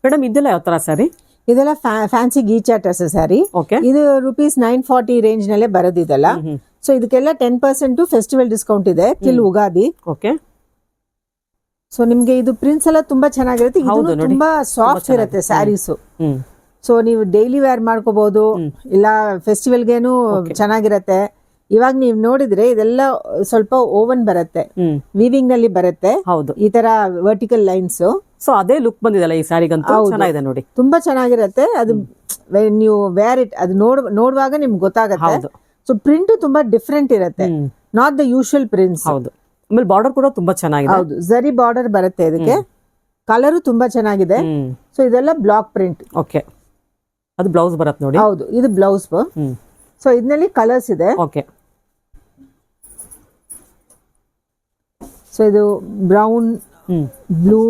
ಮೇಡಮ್ ಇದೆಲ್ಲ ಯಾವ ತರ ಸ್ಯಾರಿ? ಇದೆಲ್ಲ ಫ್ಯಾನ್ಸಿ ಗೀಚಾ ಟಸ್ ಸ್ಯಾರಿ. ಇದು ₹940 ರೇಂಜ್ ನಲ್ಲೇ ಬರೋದಿದೆಲ್ಲ. ಸೊ ಇದಕ್ಕೆಲ್ಲ 10% ಫೆಸ್ಟಿವಲ್ ಡಿಸ್ಕೌಂಟ್ ಇದೆ ಟಿಲ್ ಉಗಾದಿ. ಓಕೆ. ಸೊ ನಿಮ್ಗೆ ಇದು ಪ್ರಿಂಟ್ಸ್ ಎಲ್ಲ ತುಂಬಾ ಚೆನ್ನಾಗಿರುತ್ತೆ, ಇದು ತುಂಬಾ ಸಾಫ್ಟ್ ಇರುತ್ತೆ ಸ್ಯಾರೀಸ್. ಸೊ ನೀವು ಡೈಲಿ ವೇರ್ ಮಾಡ್ಕೋಬಹುದು, ಇಲ್ಲ ಫೆಸ್ಟಿವಲ್ಗೇನು ಚೆನ್ನಾಗಿರತ್ತೆ. ಇವಾಗ ನೀವು ನೋಡಿದ್ರೆ ಇದೆಲ್ಲ ಸ್ವಲ್ಪ ಓವನ್ ಬರುತ್ತೆ, ವೀವಿಂಗ್ ನಲ್ಲಿ ಬರುತ್ತೆ. ಹೌದು, ಈ ತರ ವರ್ಟಿಕಲ್ ಲೈನ್ಸ್. ಸೊ ಅದೇ ಲುಕ್ ಬಂದಿದೆಲ್ಲ ಈ ಸ್ಯಾರಿಗಂತೂ. ಚೆನ್ನಾಗಿದೆ ನೋಡಿ, ತುಂಬಾ ಚೆನ್ನಾಗಿರುತ್ತೆ. ಅದು ನೀವು ವೇರ್ ಇಟ್ ಅದು ನೋಡುವಾಗ ನಿಮ್ಗೆ ಗೊತ್ತಾಗುತ್ತೆ. ಸೊ ಪ್ರಿಂಟ್ ತುಂಬಾ ಡಿಫ್ರೆಂಟ್ ಇರುತ್ತೆ, ನಾಟ್ ದ ಯೂಶುವಲ್ ಪ್ರಿಂಟ್ಸ್. ಹೌದು, ಆಮೇಲೆ ಬಾರ್ಡರ್ ಕೂಡ ತುಂಬಾ ಚೆನ್ನಾಗಿದೆ. ಹೌದು, ಜರಿ ಬಾರ್ಡರ್ ಬರುತ್ತೆ ಇದಕ್ಕೆ. ಕಲರು ತುಂಬಾ ಚೆನ್ನಾಗಿದೆ. ಸೊ ಇದೆಲ್ಲ ಬ್ಲಾಕ್ ಪ್ರಿಂಟ್. ಓಕೆ. ಅದು ಬ್ಲೌಸ್ ಬರುತ್ತೆ ನೋಡಿ. ಹೌದು, ಇದು ಬ್ಲೌಸ್. ಸೊ ಇದರಲ್ಲಿ ಕಲರ್ಸ್ ಇದೆ. ಓಕೆ. ಸೊ ಇದು ಬ್ರೌನ್, ಬ್ಲೂ,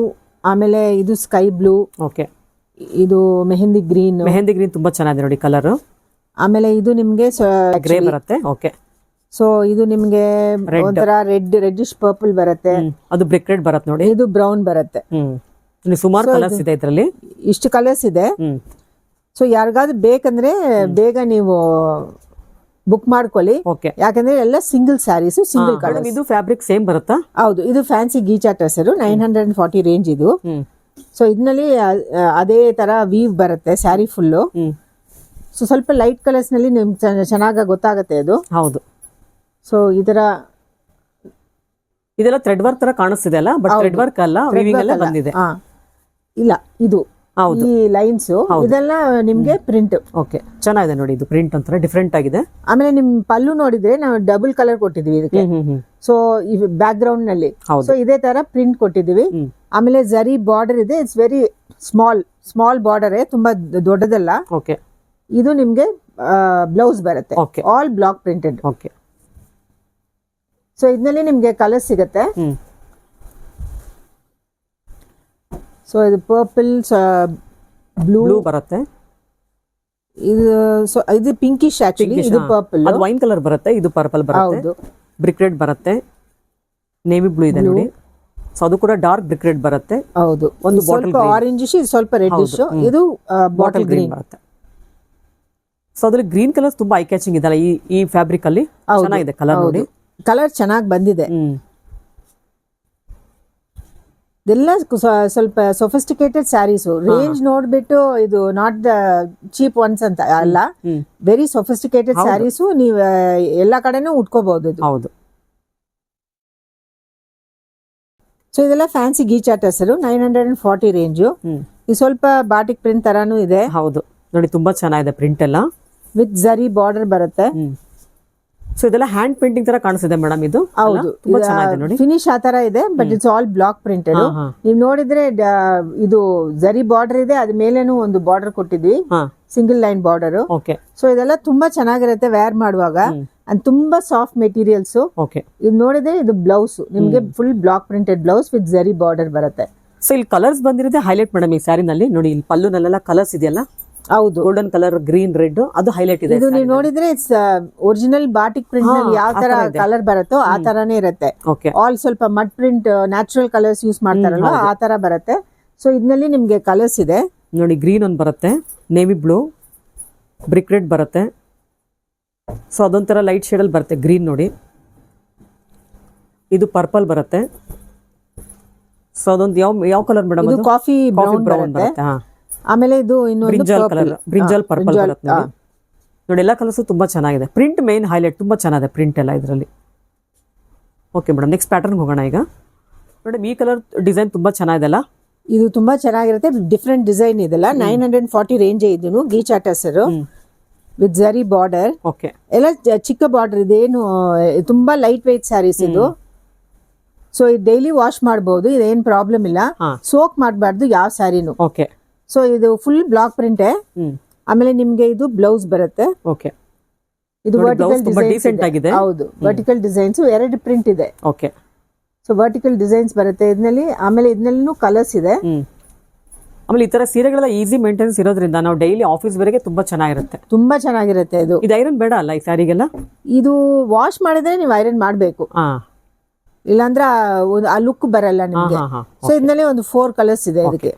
ಆಮೇಲೆ ಇದು ಸ್ಕೈ ಬ್ಲೂ. ಓಕೆ. ಇದು ಮೆಹಂದಿ ಗ್ರೀನ್. ಮೆಹಂದಿ ಗ್ರೀನ್ ತುಂಬಾ ಚೆನ್ನಾಗಿದೆ ನೋಡಿ ಕಲರ್. ಆಮೇಲೆ ಇದು ನಿಮ್ಗೆ ಗ್ರೇ ಬರುತ್ತೆ. ಓಕೆ. ಸೊ ಇದು ನಿಮ್ಗೆ ಒಂಥರ ರೆಡ್ಡಿಶ್ ಪರ್ಪಲ್ ಬರುತ್ತೆ. ಅದು ಬ್ರಿಕ್ ರೆಡ್ ಬರುತ್ತೆ ನೋಡಿ. ಇದು ಬ್ರೌನ್ ಬರುತ್ತೆ. ಸುಮಾರು ಕಲರ್ಸ್ ಇದೆ ಇದರಲ್ಲಿ, ಇಷ್ಟು ಕಲರ್ಸ್ ಇದೆ. ಸೊ ಯಾರಿಗಾದ್ರೂ ಬೇಕಂದ್ರೆ ಬೇಗ ನೀವು ಬುಕ್ ಮಾಡ್ಕೊಳ್ಳಿ. ಓಕೆ. ಯಾಕಂದ್ರೆ ಎಲ್ಲ ಸಿಂಗಲ್ ಸ್ಯಾರೀಸ್, ಸಿಂಗಲ್ ಕಲರ್. ಇದು ಫ್ಯಾಬ್ರಿಕ್ ಸೇಮ್ ಬರುತ್ತಾ? ಹೌದು, ಇದು ಫ್ಯಾನ್ಸಿ ಗೀಚಾ ಟಸರ್ 940 ರೇಂಜ್ ಇದು. ಸೊ ಇದ್ರಲ್ಲಿ ಅದೇ ತರ ವೀವ್ ಬರುತ್ತೆ ಸ್ಯಾರಿ ಫುಲ್ಲು. ಸೊ ಸ್ವಲ್ಪ ಲೈಟ್ ಕಲರ್ಸ್ ನಲ್ಲಿ ನಿಮ್ಗೆ ಚೆನ್ನಾಗಿ ಗೊತ್ತಾಗುತ್ತೆ ಅದು. ಹೌದು. ಸೊ ಇದರ ಇದೆಲ್ಲ ಥ್ರೆಡ್ ವರ್ಕ್ ತರ ಕಾಣಿಸ್ತಿದೆ ಅಲ್ಲ? ಬಟ್ ಥ್ರೆಡ್ ವರ್ಕ್ ಅಲ್ಲ, ವೀವಿಂಗ್ ಎಲ್ಲ ಬಂದಿದೆ. ಇಲ್ಲ, ಇದು ಈ ಲೈನ್ಸ್ ಇದೆಲ್ಲ ನಿಮ್ಗೆ ಪ್ರಿಂಟ್. ಓಕೆ, ಚೆನ್ನಾಗಿದೆ ನೋಡಿ. ಇದು ಪ್ರಿಂಟ್ ಒಂಥರ ಡಿಫ್ರೆಂಟ್ ಆಗಿದೆ. ಆಮೇಲೆ ನಿಮ್ ಪಲ್ಲು ನೋಡಿದ್ರೆ ನಾವು ಡಬಲ್ ಕಲರ್ ಕೊಟ್ಟಿದೀವಿ ಇದಕ್ಕೆ. ಸೊ ಈ ಬ್ಯಾಕ್ ಗ್ರೌಂಡ್ ನಲ್ಲಿ ಸೊ ಇದೇ ತರ ಪ್ರಿಂಟ್ ಕೊಟ್ಟಿದೀವಿ. ಆಮೇಲೆ ಜರಿ ಬಾರ್ಡರ್ ಇದೆ. ಇಟ್ಸ್ ವೆರಿ ಸ್ಮಾಲ್ ಬಾರ್ಡರ್, ತುಂಬಾ ದೊಡ್ಡದಲ್ಲ. ಓಕೆ. ಇದು ನಿಮ್ಗೆ ಬ್ಲೌಸ್ ಬರುತ್ತೆ, all block printed. Okay. So ಇದರಲ್ಲಿ ನಿಮ್ಗೆ ಕಲರ್ ಸಿಗುತ್ತೆ. ಸೊ ಇದು ಪರ್ಪಲ್, ಬ್ಲೂ ಬರುತ್ತೆ. ಇದು ಪಿಂಕಿಶ್ ಆಕ್ಚುಲಿ. ಇದು ಪರ್ಪಲ್, ಅದು ವೈನ್ ಕಲರ್ ಬರುತ್ತೆ. ಇದು ಪರ್ಪಲ್ ಬರುತ್ತೆ. ಹೌದು. ಬ್ರಿಕ್ ರೆಡ್ ಬರುತ್ತೆ, ನೇವಿ ಬ್ಲೂ ಇದೆ ನೋಡಿ. ಸೊ ಅದು ಕೂಡ ಡಾರ್ಕ್ ಬ್ರಿಕ್ ರೆಡ್ ಬರುತ್ತೆ. ಹೌದು, ಒಂದು ಸ್ವಲ್ಪ ಆರೆಂಜಿಶ್, ಸ್ವಲ್ಪ ರೆಡ್ಡಿಶ್. ಇದು ಬಾಟಲ್ ಗ್ರೀನ್ ಬರುತ್ತೆ. ಸೊ ಅದ್ರಲ್ಲಿ ಗ್ರೀನ್ ಕಲರ್ ತುಂಬಾ ಐ ಕ್ಯಾಚಿಂಗ್ ಇದಲ್ಲ ಈ ಫ್ಯಾಬ್ರಿಕ್ ಅಲ್ಲಿ. ಚೆನ್ನಾಗಿದೆ ಕಲರ್ ನೋಡಿ. ಕಲರ್ ಚೆನ್ನಾಗಿ ಬಂದಿದೆ. ಇದೆಲ್ಲ ಸ್ವಲ್ಪ ಸೊಫಿಸ್ಟಿಕೇಟೆಡ್ ಸ್ಯಾರೀಸ್. ರೇಂಜ್ ನೋಡ್ಬಿಟ್ಟು ಇದು ನಾಟ್ ದ ಚೀಪ್ ಒನ್ಸ್ ಅಂತ ಅಲ್ಲ, ವೆರಿ ಸೊಫಿಸ್ಟಿಕೇಟೆಡ್ ಸ್ಯಾರೀಸ್. ನೀವು ಎಲ್ಲಾ ಕಡೆನೂ ಉಟ್ಕೋಬಹುದು. ಹೌದು. ಸೊ ಇದೆಲ್ಲ ಫ್ಯಾನ್ಸಿ ಗೀಚಾ ಟಸರ್ 940 ರೇಂಜು. ಇದು ಸ್ವಲ್ಪ ಬಾಟಿಕ್ ಪ್ರಿಂಟ್ ತರಾನು ಇದೆ. ಹೌದು ನೋಡಿ, ತುಂಬಾ ಚೆನ್ನಾಗಿದೆ ಪ್ರಿಂಟ್ ಎಲ್ಲ. ವಿತ್ ಜರಿ ಬಾರ್ಡರ್ ಬರುತ್ತೆ. ಸೊ ಇದೆಲ್ಲ ಹ್ಯಾಂಡ್ ಪೇಂಟಿಂಗ್ ತರ ಕಾಣಿಸಿದೆ ಮೇಡಮ್. ಇದು ಹೌದು, ತುಂಬಾ ಚೆನ್ನಾಗಿದೆ ನೋಡಿ. ಫಿನಿಶ್ ಆ ತರ ಇದೆ, but it's all block printed. ನೀವು ನೋಡಿದ್ರೆ ಇದು ಜರಿ ಬಾರ್ಡರ್ ಇದೆ, ಅದ ಮೇಲೇನು ಒಂದು ಬಾರ್ಡರ್ ಕೊಟ್ಟಿದ್ವಿ, ಸಿಂಗಲ್ ಲೈನ್ ಬಾರ್ಡರ್. ಸೊ ಇದೆಲ್ಲ ತುಂಬಾ ಚೆನ್ನಾಗಿರುತ್ತೆ ವೇರ್ ಮಾಡುವಾಗ. ಅಂಡ್ ತುಂಬಾ ಸಾಫ್ಟ್ ಮೆಟೀರಿಯಲ್ಸ್. ಇದು ನೋಡಿದ್ರೆ ಇದು ಬ್ಲೌಸ್ ನಿಮ್ಗೆ full block printed blouse with zari border ಬರುತ್ತೆ. ಸೊ ಇಲ್ಲಿ ಕಲರ್ಸ್ ಬಂದಿರೋದೇ ಹೈಲೈಟ್ ಮೇಡಮ್ ಈ ಸ್ಯಾರಿನಲ್ಲಿ ನೋಡಿ. ಇಲ್ಲಿ ಪಲ್ಲುನಲ್ಲೆಲ್ಲ ಕಲರ್ಸ್ ಇದೆಯಲ್ಲ, ಹೌದು ಗೋಲ್ಡನ್ ಕಲರ್, ಗ್ರೀನ್, ರೆಡ್, ಅದು ಹೈಲೈಟ್ ಇದೆ. ಇದು ನೀವು ನೋಡಿದ್ರೆ ಒರಿಜಿನಲ್ ಬಾಟಿಕ್ ಪ್ರಿಂಟ್ ನಲ್ಲಿ ಯಾವ ತರ ಕಲರ್ ಬರುತ್ತೋ ಆ ತರಾನೇ ಇರುತ್ತೆ. ಓಕೆ, ಆಲ್ ಸ್ವಲ್ಪ mud print natural colours use ಮಾಡ್ತಾರಲ್ವಾ ಆ ತರ ಬರುತ್ತೆ. ಸೊ ಇದರಲ್ಲಿ ನಿಮ್ಗೆ ಕಲರ್ಸ್ ಇದೆ ನೋಡಿ. ಗ್ರೀನ್ ಒಂದು ಬರುತ್ತೆ, ನೇವಿ ಬ್ಲೂ, ಬ್ರಿಕ್ ರೆಡ್ ಬರುತ್ತೆ. ಸೊ ಅದೊಂಥರ ಲೈಟ್ ಶೇಡ್ ಅಲ್ಲಿ ಬರುತ್ತೆ ಗ್ರೀನ್ ನೋಡಿ. ಇದು ಪರ್ಪಲ್ ಬರುತ್ತೆ. ಸೊ ಅದೊಂದು ಯಾವ ಕಲರ್ ಮೇಡಮ್? ಇದು ಕಾಫಿ ಬ್ರೌನ್ ಬರುತ್ತೆ. ಆಮೇಲೆ ಇದು ಇನ್ನೊಂದು ಬ್ರಿಂಜಾಲ್ ಕಲರ್, ಬ್ರಿಂಜಾಲ್ ಪರ್ಪಲ್ ಬರುತ್ತೆ ನೋಡಿ. ನೋಡಿ ಎಲ್ಲ ಕಲರ್ಸ್ ತುಂಬಾ ಚೆನ್ನಾಗಿದೆ. ಪ್ರಿಂಟ್ ಮೇನ್ ಹೈಲೈಟ್, ತುಂಬಾ ಚೆನ್ನಾಗಿದೆ ಪ್ರಿಂಟ್ ಎಲ್ಲ ಇದರಲ್ಲಿ. ಓಕೆ ಮೇಡಮ್, ನೆಕ್ಸ್ಟ್ ಪ್ಯಾಟರ್ನ್ ಹೋಗೋಣ ಈಗ. ಮೇಡಮ್ ಈ ಕಲರ್ ಡಿಸೈನ್ ತುಂಬಾ ಚೆನ್ನಾಗಿದೆ. ಇದು ತುಂಬಾ ಚೆನ್ನಾಗಿರುತ್ತೆ. ಡಿಫ್ರೆಂಟ್ ಡಿಸೈನ್ ಇದೆಲ್ಲ. 940 ರೇಂಜ್ ಇದನ್ನು ಗೀಚಾ tussar with zari border. Okay, ಎಲ್ಲ ಚಿಕ್ಕ ಬಾರ್ಡರ್ ಇದೆ. ಏನು ತುಂಬಾ ಲೈಟ್ ವೆಯ್ಟ್ ಸ್ಯಾರೀಸ್ ಇದು. ಸೊ ಇದು ಡೈಲಿ ವಾಶ್ ಮಾಡಬಹುದು, ಇದೇನ್ ಪ್ರಾಬ್ಲಮ್ ಇಲ್ಲ. ಸೋಕ್ ಮಾಡಬಾರ್ದು ಯಾವ ಸ್ಯಾರಿನೂ. ಓಕೆ, ಸೊ ಇದು ಫುಲ್ ಬ್ಲಾಕ್ ಪ್ರಿಂಟ್. ಆಮೇಲೆ ನಿಮ್ಗೆ ಇದು ಬ್ಲೌಸ್ ಬರುತ್ತೆ. ಓಕೆ, ಇದು ವರ್ಟಿಕಲ್ ಡಿಸೆಂಟ್ ಆಗಿದೆ. ಹೌದು, ವರ್ಟಿಕಲ್ ಡಿಸೈನ್ಸ್ 2 ಪ್ರಿಂಟ್ ಇದೆ. ಓಕೆ, ಸೊ ವರ್ಟಿಕಲ್ ಡಿಸೈನ್ಸ್ ಬರುತ್ತೆ ಇದರಲ್ಲಿ. ಆಮೇಲೆ ಇದನ್ನಲ್ಲೂ ಕಲರ್ಸ್ ಇದೆ. ಆಮೇಲೆ ಈ ತರ ಸೀರೆಗಳೆಲ್ಲ ಈಸಿ ಮೇಂಟೆನೆನ್ಸ್ ಇರೋದ್ರಿಂದ ನಾವು ಡೈಲಿ ಆಫೀಸ್ ವರೆಗೆ ತುಂಬಾ ಚೆನ್ನಾಗಿರುತ್ತೆ. ತುಂಬಾ ಚೆನ್ನಾಗಿರುತ್ತೆ ಇದು. ಇದು ಐರನ್ ಬೇಡ ಅಲ್ಲ ಈ ಸ್ಯಾರಿಗೆಲ್ಲ? ಇದು ವಾಶ್ ಮಾಡಿದ್ರೆ ನೀವು ಐರನ್ ಮಾಡಬೇಕು, ಇಲ್ಲಾಂದ್ರೆ ಆ ಲುಕ್ ಬರಲ್ಲ ನಿಮ್ಗೆ. ಸೊ ಇದರಲ್ಲಿ ಒಂದು 4 ಕಲರ್ಸ್ ಇದೆ ಇದಕ್ಕೆ.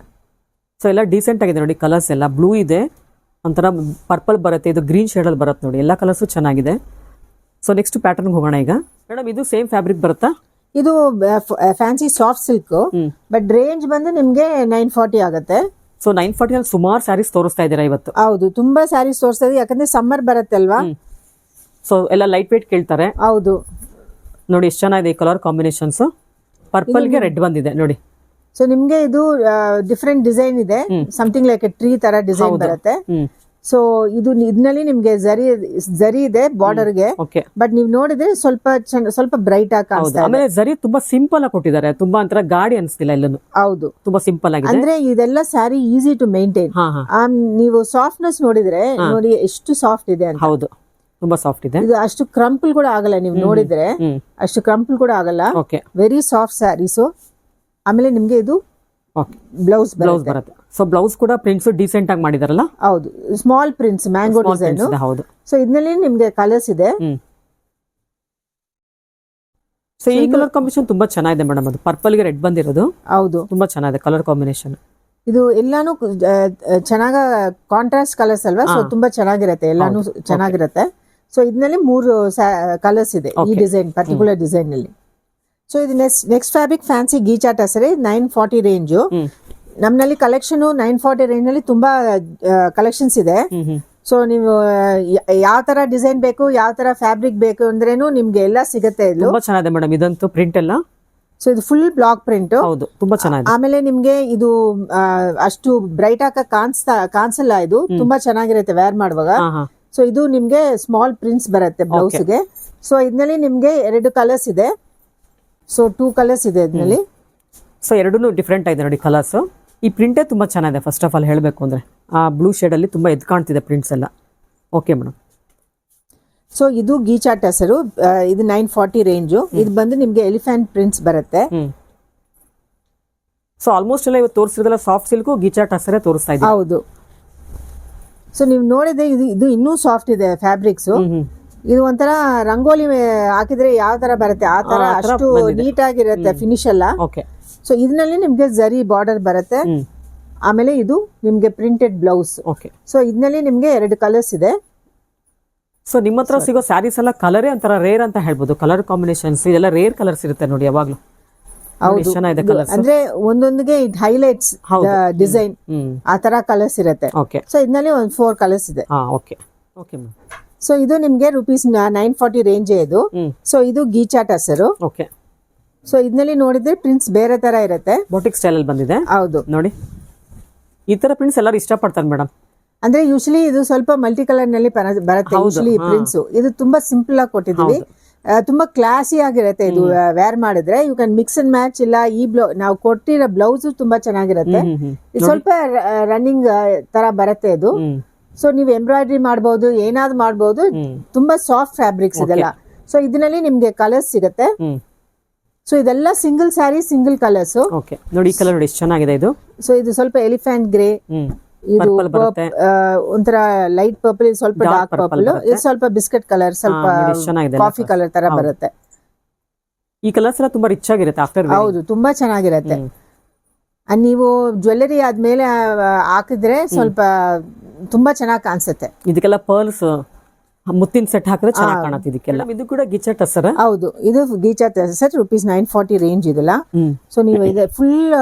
ಸೊ ಎಲ್ಲ ಡೀಸೆಂಟ್ ಆಗಿದೆ ನೋಡಿ. ಕಲರ್ಸ್ ಎಲ್ಲ ಬ್ಲೂ ಇದೆ, ಒಂಥರ ಪರ್ಪಲ್ ಬರುತ್ತೆ, ಇದು ಗ್ರೀನ್ ಶೇಡ್ ಅಲ್ಲಿ ಬರುತ್ತೆ ನೋಡಿ. ಎಲ್ಲ ಕಲರ್ಸು ಚೆನ್ನಾಗಿದೆ. ಸೊ ನೆಕ್ಸ್ಟ್ ಪ್ಯಾಟರ್ನ್ ಹೋಗೋಣ ಈಗ. ಮೇಡಮ್ ಇದು ಸೇಮ್ ಫ್ಯಾಬ್ರಿಕ್ ಬರುತ್ತಾ? ಇದು fancy soft silk, but range ಬಂದು ನಿಮ್ಗೆ 940 ಆಗುತ್ತೆ. ಸೊ 940 ಅಲ್ಲಿ ಸುಮಾರು ಸ್ಯಾರೀಸ್ ತೋರಿಸ್ತಾ ಇದ್ದೀರಾ ಇವತ್ತು? ಹೌದು, ತುಂಬಾ ಸ್ಯಾರೀಸ್ ತೋರಿಸ್ತಾ ಇದೆ. ಯಾಕಂದ್ರೆ ಸಮ್ಮರ್ ಬರುತ್ತೆ ಅಲ್ವಾ. ಸೊ ಎಲ್ಲ ಲೈಟ್ ವೇಟ್ ಕೇಳ್ತಾರೆ. ಹೌದು ನೋಡಿ ಎಷ್ಟು ಚೆನ್ನಾಗಿದೆ ಈ ಕಲರ್ ಕಾಂಬಿನೇಷನ್ಸ್. ಪರ್ಪಲ್ ಗೆ ರೆಡ್ ಬಂದಿದೆ ನೋಡಿ. ಸೊ ನಿಮ್ಗೆ ಇದು ಡಿಫ್ರೆಂಟ್ ಡಿಸೈನ್ ಇದೆ. ಸಮಥಿಂಗ್ ಲೈಕ್ ಟ್ರೀ ತರ ಡಿಸೈನ್ ಬರುತ್ತೆ. ಸೊ ಇದರಲ್ಲಿ ನಿಮ್ಗೆ ಜರಿ ಇದೆ ಬಾರ್ಡರ್ ಗೆ. ಬಟ್ ನೀವು ನೋಡಿದ್ರೆ ಸ್ವಲ್ಪ ಬ್ರೈಟ್ ಆಗಿ ಕಾಣಿಸ್ತಾ ಇದೆ. ಆಮೇಲೆ ಜರಿ ತುಂಬಾ ಸಿಂಪಲ್ ಆಗಿ ಕೊಟ್ಟಿದ್ದಾರೆ, ತುಂಬಾ ಒಂಥರ ಗಾಡಿ ಅನಿಸ್ತಿಲ್ಲ ಎಲ್ಲೂ. ಹೌದು, ತುಂಬಾ ಸಿಂಪಲ್ ಆಗಿದೆ. ಅಂದ್ರೆ ಇದೆಲ್ಲ ಸ್ಯಾರಿ ಈಸಿ ಟು ಮೇಂಟೈನ್. ನೀವು ಸಾಫ್ಟ್ನೆಸ್ ನೋಡಿದ್ರೆ ನೋಡಿ ಎಷ್ಟು ಸಾಫ್ಟ್ ಇದೆ ಅಂತ. ಹೌದು, ತುಂಬಾ ಸಾಫ್ಟ್ ಇದೆ. ಇದು ಅಷ್ಟು ಕ್ರಂಪಲ್ ಕೂಡ ಆಗಲ್ಲ. ನೀವು ನೋಡಿದ್ರೆ ಅಷ್ಟು ಕ್ರಂಪಲ್ ಕೂಡ ಆಗಲ್ಲ. Very soft sarees. ಆಮೇಲೆ ನಿಮ್ಗೆ ಇದು ಬ್ಲೌಸ್ ಬರುತ್ತೆ. ಸೊ ಬ್ಲೌಸ್ ಕೂಡ ಪ್ರಿಂಟ್ಸ್ ಡೀಸೆಂಟ್ ಆಗಿ ಮಾಡಿದಾರಲ್ಲ? ಹೌದು, ಸ್ಮಾಲ್ ಪ್ರಿಂಟ್ಸ್, ಮ್ಯಾಂಗೋ ಡಿಸೈನ್. ಹೌದು. ಸೊ ಇದರಲ್ಲಿ ನಿಮ್ಗೆ ಕಲರ್ಸ್ ಇದೆ. ಸೊ ಈ ಕಲರ್ ಕಾಂಬಿನೇಷನ್ ತುಂಬಾ ಚೆನ್ನಾಗಿದೆ ಮೇಡಮ್. ಅದು ಪರ್ಪಲ್ ಗೆ ರೆಡ್ ಬಂದಿರೋದು. ಹೌದು, ತುಂಬಾ ಚೆನ್ನಾಗಿದೆ ಕಲರ್ ಕಾಂಬಿನೇಷನ್. ಇದು ಎಲ್ಲಾನು ಚೆನ್ನಾಗ ಕಾಂಟ್ರಾಸ್ಟ್ ಕಲರ್ಸ್ ಅಲ್ವಾ. ಸೊ ತುಂಬಾ ಚೆನ್ನಾಗಿರುತ್ತೆ, ಎಲ್ಲಾನು ಚೆನ್ನಾಗಿರುತ್ತೆ. ಸೊ ಇದರಲ್ಲಿ 3 ಕಲರ್ಸ್ ಇದೆ ಈ ಡಿಸೈನ್, ಪರ್ಟಿಕ್ಯುಲರ್ ಡಿಸೈನ್ ನಲ್ಲಿ. ಸೊ ಇದು next fabric fancy ghicha tussar 940 range. ನಮ್ಮಲ್ಲಿ ಕಲೆಕ್ಷನ್ 940 ರೇಂಜ್ ನಲ್ಲಿ ತುಂಬಾ ಕಲೆಕ್ಷನ್ಸ್ ಇದೆ. ಸೊ ನೀವು ಯಾವ ತರ ಡಿಸೈನ್ ಬೇಕು, ಯಾವ ತರ ಫ್ಯಾಬ್ರಿಕ್ ಬೇಕು ಅಂದ್ರೇನು ನಿಮ್ಗೆ ಎಲ್ಲ ಸಿಗುತ್ತೆ. ತುಂಬಾ ಚೆನ್ನಾಗಿದೆ ಮೇಡಮ್ ಇದಂತೂ ಪ್ರಿಂಟ್ ಎಲ್ಲ. ಸೊ ಇದು ಫುಲ್ ಬ್ಲಾಕ್ ಪ್ರಿಂಟ್. ಹೌದು, ತುಂಬಾ ಚೆನ್ನಾಗಿದೆ. ಆಮೇಲೆ ನಿಮ್ಗೆ ಇದು ಅಷ್ಟು ಬ್ರೈಟ್ ಆಗ ಕಾಣಿಸಲ್ಲ. ಇದು ತುಂಬಾ ಚೆನ್ನಾಗಿರುತ್ತೆ ವೇರ್ ಮಾಡುವಾಗ. ಸೊ ಇದು ನಿಮ್ಗೆ ಸ್ಮಾಲ್ ಪ್ರಿಂಟ್ಸ್ ಬರುತ್ತೆ ಬ್ಲೌಸ್ ಗೆ. ಸೊ ಇದರಲ್ಲಿ ನಿಮ್ಗೆ 2 ಕಲರ್ಸ್ ಇದೆ. ಸೊ 2 ಕಲರ್ಸ್ ಇದೆ ಇದರಲ್ಲಿ. ಸೊ ಎರಡೂ ಡಿಫ್ರೆಂಟ್ ಆಗಿದೆ ನೋಡಿ ಕಲರ್ಸ್. ಈ ಪ್ರಿಂಟೇ ತುಂಬಾ ಚೆನ್ನಾಗಿದೆ. ಫಸ್ಟ್ ಆಫ್ ಆಲ್ ಹೇಳಬೇಕು ಅಂದ್ರೆ ಆ ಬ್ಲೂ ಶೇಡ್ ಅಲ್ಲಿ ತುಂಬಾ ಎದ್ದು ಕಾಣ್ತಿದೆ ಪ್ರಿಂಟ್ಸ್ ಎಲ್ಲ. Okay madam. ಸೊ ಇದು ಗೀಚಾ ಟಸರು. ಇದು 940 ರೇಂಜು. ಇದು ಬಂದು ನಿಮ್ಗೆ ಎಲಿಫೆಂಟ್ ಪ್ರಿಂಟ್ಸ್ ಬರುತ್ತೆ. ಸೊ ಆಲ್ಮೋಸ್ಟ್ ಎಲ್ಲ ಇವತ್ತು ತೋರಿಸಿದ್ರಲ್ಲ ಸಾಫ್ಟ್ ಸಿಲ್ಕ್ ಗೀಚಾ ಟಸರೇ ತೋರಿಸ್ತಾ ಇದೆ. ಹೌದು. ಸೊ ನೀವು ನೋಡಿದ್ರೆ ಇದು ಇನ್ನೂ ಸಾಫ್ಟ್ ಇದೆ ಫ್ಯಾಬ್ರಿಕ್ಸ್. ಇದು ಒಂಥರ ರಂಗೋಲಿ ಹಾಕಿದ್ರೆ ಯಾವ ತರ ಬರುತ್ತೆ ಆ ತರ ಅಷ್ಟು ನೀಟ್ ಆಗಿರುತ್ತೆ ಫಿನಿಶ್ ಎಲ್ಲ. ಸೊ ಇದರಲ್ಲಿ ನಿಮ್ಗೆ ಜರಿ ಬಾರ್ಡರ್ ಬರುತ್ತೆ. ಆಮೇಲೆ ಇದು ನಿಮ್ಗೆ ಪ್ರಿಂಟೆಡ್ ಬ್ಲೌಸ್. ಸೊ ಇದರಲ್ಲಿ ನಿಮ್ಗೆ 2 ಕಲರ್ಸ್ ಇದೆ. ಸೊ ನಿಮ್ಮ ಹತ್ರ ಸಿಗೋ ಸ್ಯಾರೀಸ್ ಎಲ್ಲ ಕಲರೇ ಒಂಥರ ರೇರ್ ಅಂತ ಹೇಳ್ಬೋದು. ಕಲರ್ ಕಾಂಬಿನೇಷನ್ಸ್ ಇದೆಲ್ಲ ರೇರ್ ಕಲರ್ಸ್ ಇರುತ್ತೆ ನೋಡಿ ಯಾವಾಗ್ಲೂ. ಹೌದು, ಅಂದ್ರೆ ಒಂದೊಂದಿಗೆ ಇಟ್ ಹೈಲೈಟ್ಸ್ ಡಿಸೈನ್ ಆ ತರ ಕಲರ್ಸ್ ಇರುತ್ತೆ. ಸೊ ಇದರಲ್ಲಿ ಒಂದು 4 ಕಲರ್ಸ್ ಇದೆ. ಸೊ ಇದು ನಿಮ್ಗೆ rupees 940 ರೇಂಜ್ ಇದು. ಸೊ ಇದು ಗೀಚಾ ಟಸರು. ಸೊ ಇದರಲ್ಲಿ ನೋಡಿದ್ರೆ ಪ್ರಿಂಟ್ಸ್ ಬೇರೆ ತರ ಇರುತ್ತೆ. ಬೊಟಿಕ್ ಸ್ಟೈಲ್ ಅಲ್ಲಿ ಬಂದಿದೆ. ಹೌದು ನೋಡಿ, ಈ ತರ ಪ್ರಿಂಟ್ಸ್ ಎಲ್ಲರೂ ಇಷ್ಟಪಡ್ತಾರೆ ಮೇಡಮ್. ಅಂದ್ರೆ ಯೂಶಲಿ ಇದು ಸ್ವಲ್ಪ ಮಲ್ಟಿ ಕಲರ್ ನಲ್ಲಿ ಬರುತ್ತೆ ಯೂಶಲಿ ಪ್ರಿಂಟ್ಸ್. ಇದು ತುಂಬಾ ಸಿಂಪಲ್ ಆಗಿ ಕೊಟ್ಟಿದೀವಿ. ತುಂಬಾ ಕ್ಲಾಸಿ ಆಗಿರುತ್ತೆ ಇದು ವೇರ್ ಮಾಡಿದ್ರೆ. You can mix and match. ಇಲ್ಲ ಈ ನಾವು ಕೊಟ್ಟಿರೋ ಬ್ಲೌಸ್ ತುಂಬಾ ಚೆನ್ನಾಗಿರುತ್ತೆ. ಇದು ಸ್ವಲ್ಪ ರನ್ನಿಂಗ್ ತರ ಬರುತ್ತೆ ಇದು. ಸೊ ನೀವು ಎಂಬ್ರಾಯ್ಡ್ರಿ ಮಾಡಬಹುದು, ಏನಾದ್ರು ಮಾಡಬಹುದು. ತುಂಬಾ ಸಾಫ್ಟ್ ಫ್ಯಾಬ್ರಿಕ್ಸ್ ಇದೆಲ್ಲ. ಸೊ ಇದರಲ್ಲಿ ನಿಮ್ಗೆ ಕಲರ್ಸ್ ಸಿಗುತ್ತೆ. ಸೊ ಇದೆಲ್ಲ ಸಿಂಗಲ್ ಸ್ಯಾರಿ ಸಿಂಗಲ್ ಕಲರ್ಸ್. ನೋಡಿ ಈ ಕಲರ್ ನೋಡಿ ಎಷ್ಟು ಚೆನ್ನಾಗಿದೆ ಇದು. ಸೊ ಇದು ಸ್ವಲ್ಪ ಎಲಿಫೆಂಟ್ ಗ್ರೇ, ಇದು Purple ಬರುತ್ತೆ. ಒಂಥರ ಲೈಟ್ ಪರ್ಪಲ್, ಇದು ಸ್ವಲ್ಪ Dark ಡಾರ್ಕ್ purple ಪರ್ಪಲ್, ಬರುತ್ತೆ. ಇದು ಸ್ವಲ್ಪ ಬಿಸ್ಕೆಟ್ ಕಲರ್, ಸ್ವಲ್ಪ ನೋಡಿ ಎಷ್ಟ್ ಚೆನ್ನಾಗಿದೆ ಅಲ್ಲ ಕಾಫಿ ಕಲರ್ ತರ ಹೌದು. ಬರುತ್ತೆ. ಈ ಕಲರ್ಸ್ ಎಲ್ಲ ತುಂಬಾ ರಿಚ್ ಆಗಿರುತ್ತೆ ಆಫ್ಟರ್ ಹೌದು, ತುಂಬಾ ಚೆನ್ನಾಗಿರತ್ತೆ. ನೀವು ಜ್ಯುವೆಲ್ಲರಿ ಆದ್ಮೇಲೆ ಹಾಕಿದ್ರೆ ಸ್ವಲ್ಪ ತುಂಬಾ ಚೆನ್ನಾಗಿ ಕಾಣಿಸುತ್ತೆ. ಇದಕ್ಕೆಲ್ಲ ಪರ್ಲ್ಸ್ ಮುತ್ತಿನ ಸೆಟ್ ಹಾಕಿದ್ರೆ ಚೆನ್ನಾಗಿ ಕಾಣುತ್ತೆ ಇದಕ್ಕೆಲ್ಲ. ಇದು ಕೂಡ ಗಿಚ್ಚ ಟಸರ್. ಹೌದು, ಇದು ಗೀಚಾ ಸೆಟ್ ₹940 ರೇಂಜ್ ಇದೆಲ್ಲ. ಸೊ ನೀವು ಇದೆ ಫುಲ್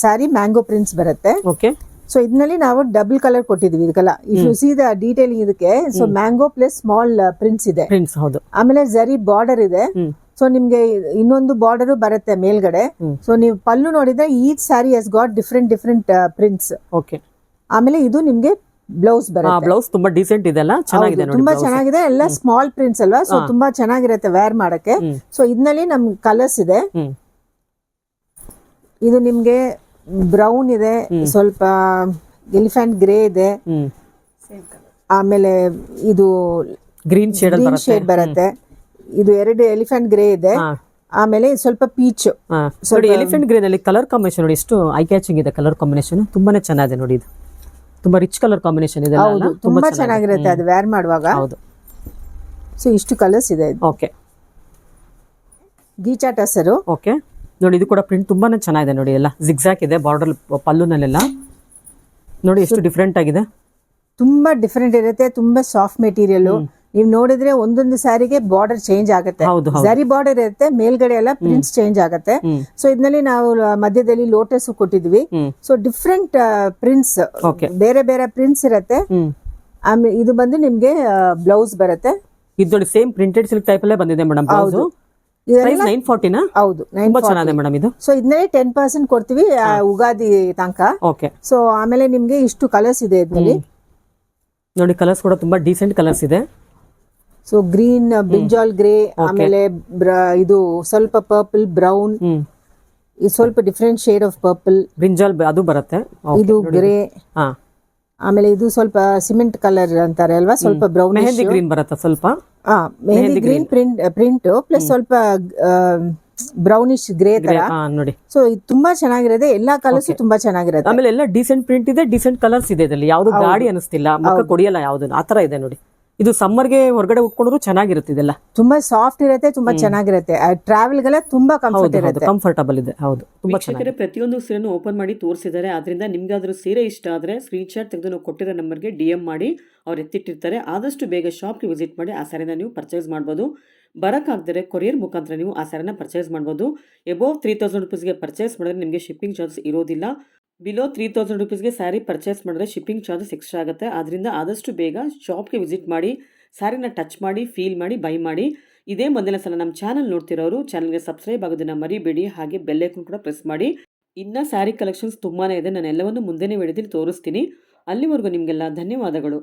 ಸ್ಯಾರಿ ಮ್ಯಾಂಗೋ ಪ್ರಿಂಟ್ಸ್ ಬರುತ್ತೆ. ಓಕೆ. ಸೊ ಇದರಲ್ಲಿ ನಾವು ಡಬಲ್ ಕಲರ್ ಕೊಟ್ಟಿದ್ವಿ ಇದಕ್ಕೆಲ್ಲ. If you see the detailing ಇದಕ್ಕೆ, so mango plus small prints ಇದೆ. ಪ್ರಿಂಟ್ಸ್ ಹೌದು. ಆಮೇಲೆ ಜರಿ ಬಾರ್ಡರ್ ಇದೆ. ಸೊ ನಿಮ್ಗೆ ಇನ್ನೊಂದು ಬಾರ್ಡರ್ ಬರುತ್ತೆ ಮೇಲ್ಗಡೆ. ಸೊ ನೀವು ಪಲ್ಲು ನೋಡಿದ್ರೆ each sari has got different prints. Okay. ಆಮೇಲೆ ಇದು ನಿಮ್ಗೆ ಬ್ಲೌಸ್ ಬರುತ್ತೆ. ಬ್ಲೌಸ್ ತುಂಬಾ ಡೀಸೆಂಟ್ ಇದೆ ಅಲ್ಲ, ಚೆನ್ನಾಗಿದೆ ನೋಡಿ. ತುಂಬಾ ಚೆನ್ನಾಗಿದೆ, ಎಲ್ಲ ಸ್ಮಾಲ್ ಪ್ರಿಂಟ್ಸ್ ಅಲ್ವಾ, ಸೊ ತುಂಬಾ ಚೆನ್ನಾಗಿರುತ್ತೆ ವೇರ್ ಮಾಡಕ್ಕೆ. ಸೊ ಇದರಲ್ಲಿ ನಮ್ ಕಲರ್ಸ್ ಇದೆ. ಇದು ನಿಮ್ಗೆ ಬ್ರೌನ್ ಇದೆ, ಸ್ವಲ್ಪ ಎಲಿಫೆಂಟ್ ಗ್ರೇ ಇದೆ, ಆಮೇಲೆ ಇದು ಗ್ರೀನ್ ಶೇಡ್ ಬರುತ್ತೆ. ಇದು 2 ಎಲಿಫೆಂಟ್ ಗ್ರೇ ಇದೆ, ಆಮೇಲೆ ಸ್ವಲ್ಪ ಪೀಚ್. ನೋಡಿ ಎಲಿಫೆಂಟ್ ಗ್ರೀನ್ ಅಲ್ಲಿ ಕಲರ್ ಕಾಂಬಿನೇಷನ್ ನೋಡಿ ಎಷ್ಟು ಐ ಕ್ಯಾಚಿಂಗ್ ಇದೆ. ಕಲರ್ ಕಾಂಬಿನೇಷನ್ ತುಂಬಾನೇ ಚೆನ್ನಾಗಿದೆ ನೋಡಿ. ಇದು ತುಂಬಾ ರಿಚ್ ಕಲರ್ ಕಾಂಬಿನೇಷನ್ ಇದೆ. ಹೌದು, ತುಂಬಾ ಚೆನ್ನಾಗಿರುತ್ತೆ ಅದು ವೇರ್ ಮಾಡುವಾಗ. ಹೌದು. ಸೊ ಇಷ್ಟು ಕಲರ್ಸ್ ಇದೆ. ಓಕೆ. ಗೀಚಾ ಟಸರು. ಓಕೆ. ನೋಡಿ ಇದು ಕೂಡ ಪ್ರಿಂಟ್ ತುಂಬಾನೇ ಚೆನ್ನಾಗಿದೆ ನೋಡಿ. ಎಲ್ಲ ಜಿಗ್ಜಾಕ್ ಇದೆ ಬಾರ್ಡರ್ ಪಲ್ಲುನಲ್ಲೆಲ್ಲ. ನೋಡಿ ಎಷ್ಟು ಡಿಫ್ರೆಂಟ್ ಆಗಿದೆ. ತುಂಬಾ ಡಿಫ್ರೆಂಟ್ ಇರುತ್ತೆ, ತುಂಬಾ ಸಾಫ್ಟ್ ಮೆಟೀರಿಯಲ್. ನೀವು ನೋಡಿದ್ರೆ ಒಂದೊಂದು ಸ್ಯಾರಿಗೆ ಬಾರ್ಡರ್ ಚೇಂಜ್ ಆಗುತ್ತೆ. ಜರಿ ಬಾರ್ಡರ್ ಇರುತ್ತೆ, ಮೇಲ್ಗಡೆ ಎಲ್ಲ ಪ್ರಿಂಟ್ಸ್ ಚೇಂಜ್ ಆಗುತ್ತೆ. ಸೊ ಇದರಲ್ಲಿ ನಾವು ಮಧ್ಯದಲ್ಲಿ ಲೋಟಸ್ ಕೊಟ್ಟಿದ್ವಿ. ಸೊ ಡಿಫ್ರೆಂಟ್ ಪ್ರಿಂಟ್ಸ್, ಬೇರೆ ಬೇರೆ ಪ್ರಿಂಟ್ಸ್ ಇರುತ್ತೆ. ಆಮೇಲೆ ಇದು ಬಂದು ನಿಮ್ಗೆ ಬ್ಲೌಸ್ ಬರುತ್ತೆ. ಇದು ನೋಡಿ ಸೇಮ್ ಪ್ರಿಂಟೆಡ್ ಸಿಲ್ಕ್ ಟೈಪ್ ಅಲ್ಲೇ ಬಂದಿದೆ ಮೇಡಮ್. ಬ್ಲೌಸ್ ಪ್ರೈಸ್ 940 ಹೌದು, ತುಂಬಾ ಚೆನ್ನಾಗಿದೆ ಮೇಡಮ್ ಇದು. ಸೊ ಇದನ್ನೇ 10% ಕೊಡ್ತೀವಿ ಉಗಾದಿ ತನಕ. ಓಕೆ. ಸೊ ಆಮೇಲೆ ನಿಮ್ಗೆ ಇಷ್ಟು ಕಲರ್ಸ್ ಇದೆ ಇದ್ರಲ್ಲಿ. ನೋಡಿ ಕಲರ್ಸ್ ಕೂಡ ತುಂಬಾ ಡೀಸೆಂಟ್ ಕಲರ್ಸ್ ಇದೆ. ಸೊ ಗ್ರೀನ್, ಬ್ರಿಂಜಾಲ್ ಗ್ರೇ, ಆಮೇಲೆ ಇದು ಸ್ವಲ್ಪ ಪರ್ಪಲ್, ಬ್ರೌನ್, ಇದು ಸ್ವಲ್ಪ different shade of purple, brinjal ಅದು ಬರುತ್ತೆ. ಇದು ಗ್ರೇ, ಆಮೇಲೆ ಇದು ಸ್ವಲ್ಪ ಸಿಮೆಂಟ್ ಕಲರ್ ಅಂತಾರೆ ಅಲ್ವಾ, ಸ್ವಲ್ಪ ಬ್ರೌನ್, ಮೆಹಂದಿ ಗ್ರೀನ್ ಬರುತ್ತೆ ಸ್ವಲ್ಪ. ಮೆಹಂದಿ ಗ್ರೀನ್ ಪ್ರಿಂಟ್ ಪ್ಲಸ್ ಸ್ವಲ್ಪ ಬ್ರೌನಿಶ್ ಗ್ರೇ ತರ ನೋಡಿ. ಸೊ ಇದು ತುಂಬಾ ಚೆನ್ನಾಗಿರುತ್ತೆ, ಎಲ್ಲಾ ಕಲರ್ಸ್ ತುಂಬಾ ಚೆನ್ನಾಗಿರುತ್ತೆ. ಆಮೇಲೆ ಎಲ್ಲ ಡೀಸೆಂಟ್ ಪ್ರಿಂಟ್ ಇದೆ, ಡೀಸೆಂಟ್ ಕಲರ್ಸ್ ಇದೆ ಇದರಲ್ಲಿ. ಯಾವ್ದು ಗಾಡಿ ಅನಿಸ್ತಿಲ್ಲ, ಮಕ್ಕ ಕೊಡಿಯಲ್ಲ ಯಾವ್ದು, ಆತರ ಇದೆ ನೋಡಿ. ಇದು ಸಮ್ಮರ್ಗೆ ಹೊರಗಡೆ ಉಟ್ಕೊಂಡ್ರು ಚೆನ್ನಾಗಿರುತ್ತೆ. ಇದೆಲ್ಲ ತುಂಬಾ ಸಾಫ್ಟ್ ಇರುತ್ತೆ, ತುಂಬಾ ಚೆನ್ನಾಗಿರುತ್ತೆ. ಟ್ರಾವೆಲ್ ಗೆಲ್ಲ ತುಂಬಾ ಕಂಫರ್ಟಬಲ್ ಇದೆ. ಹೌದು, ತುಂಬಾ ಚೆನ್ನಾಗಿದೆ. ಪ್ರತಿಯೊಂದು ಸೀರೆನೂ ಓಪನ್ ಮಾಡಿ ತೋರಿಸಿದ್ದಾರೆ. ಆದ್ರಿಂದ ನಿಮ್ಗಾದ್ರೂ ಸೀರೆ ಇಷ್ಟ ಆದ್ರೆ ಸ್ಕ್ರೀನ್ ಶಾಟ್ ತೆಗೆದು ನಾವು ಕೊಟ್ಟಿರೋ ನಂಬರ್ಗೆ DM ಮಾಡಿ ಅವ್ರು ಎತ್ತಿಟ್ಟಿರ್ತಾರೆ. ಆದಷ್ಟು ಬೇಗ ಶಾಪ್ಗೆ ವಿಸಿಟ್ ಮಾಡಿ ಆ ಸ್ಯಾರಿನ ನೀವು ಪರ್ಚೇಸ್ ಮಾಡ್ಬೋದು. ಬರೋಕ್ಕಾಗದರೆ ಕೊರಿಯರ್ ಮುಖಾಂತರ ನೀವು ಆ ಸ್ಯಾರಿನ ಪರ್ಚೇಸ್ ಮಾಡ್ಬೋದು. ಎಬೋವ್ 3000 ರುಪೀಸ್ಗೆ ಪರ್ಚೇಸ್ ಮಾಡಿದ್ರೆ ನಿಮಗೆ ಶಿಪ್ಪಿಂಗ್ ಚಾರ್ಜಸ್ ಇರೋದಿಲ್ಲ. ಬಿಲೋ 3000 ರುಪೀಸ್ಗೆ ಸ್ಯಾರಿ ಪರ್ಚೇಸ್ ಮಾಡಿದ್ರೆ ಶಿಪ್ಪಿಂಗ್ ಚಾರ್ಜಸ್ ಎಕ್ಸ್ಟ್ರಾ ಆಗುತ್ತೆ. ಆದ್ದರಿಂದ ಆದಷ್ಟು ಬೇಗ ಶಾಪ್ಗೆ ವಿಸಿಟ್ ಮಾಡಿ, ಸ್ಯಾರಿನ ಟಚ್ ಮಾಡಿ, ಫೀಲ್ ಮಾಡಿ, ಬೈ ಮಾಡಿ. ಇದೇ ಮೊದಲನೇ ಸಲ ನಮ್ಮ ಚಾನಲ್ ನೋಡ್ತಿರೋರು ಚಾನಲ್ಗೆ ಸಬ್ಸ್ಕ್ರೈಬ್ ಆಗೋದನ್ನ ಮರಿಬೇಡಿ. ಹಾಗೆ ಬೆಲ್ ಐಕಾನ್ ಕೂಡ ಪ್ರೆಸ್ ಮಾಡಿ. ಇನ್ನು ಸ್ಯಾರಿ ಕಲೆಕ್ಷನ್ಸ್ ತುಂಬಾ ಇದೆ, ನಾನು ಎಲ್ಲವನ್ನು ಮುಂದೆನೇ ವಿಡಿಯೋದಲ್ಲಿ ತೋರಿಸ್ತೀನಿ. ಅಲ್ಲಿವರೆಗೂ ನಿಮಗೆಲ್ಲ ಧನ್ಯವಾದಗಳು.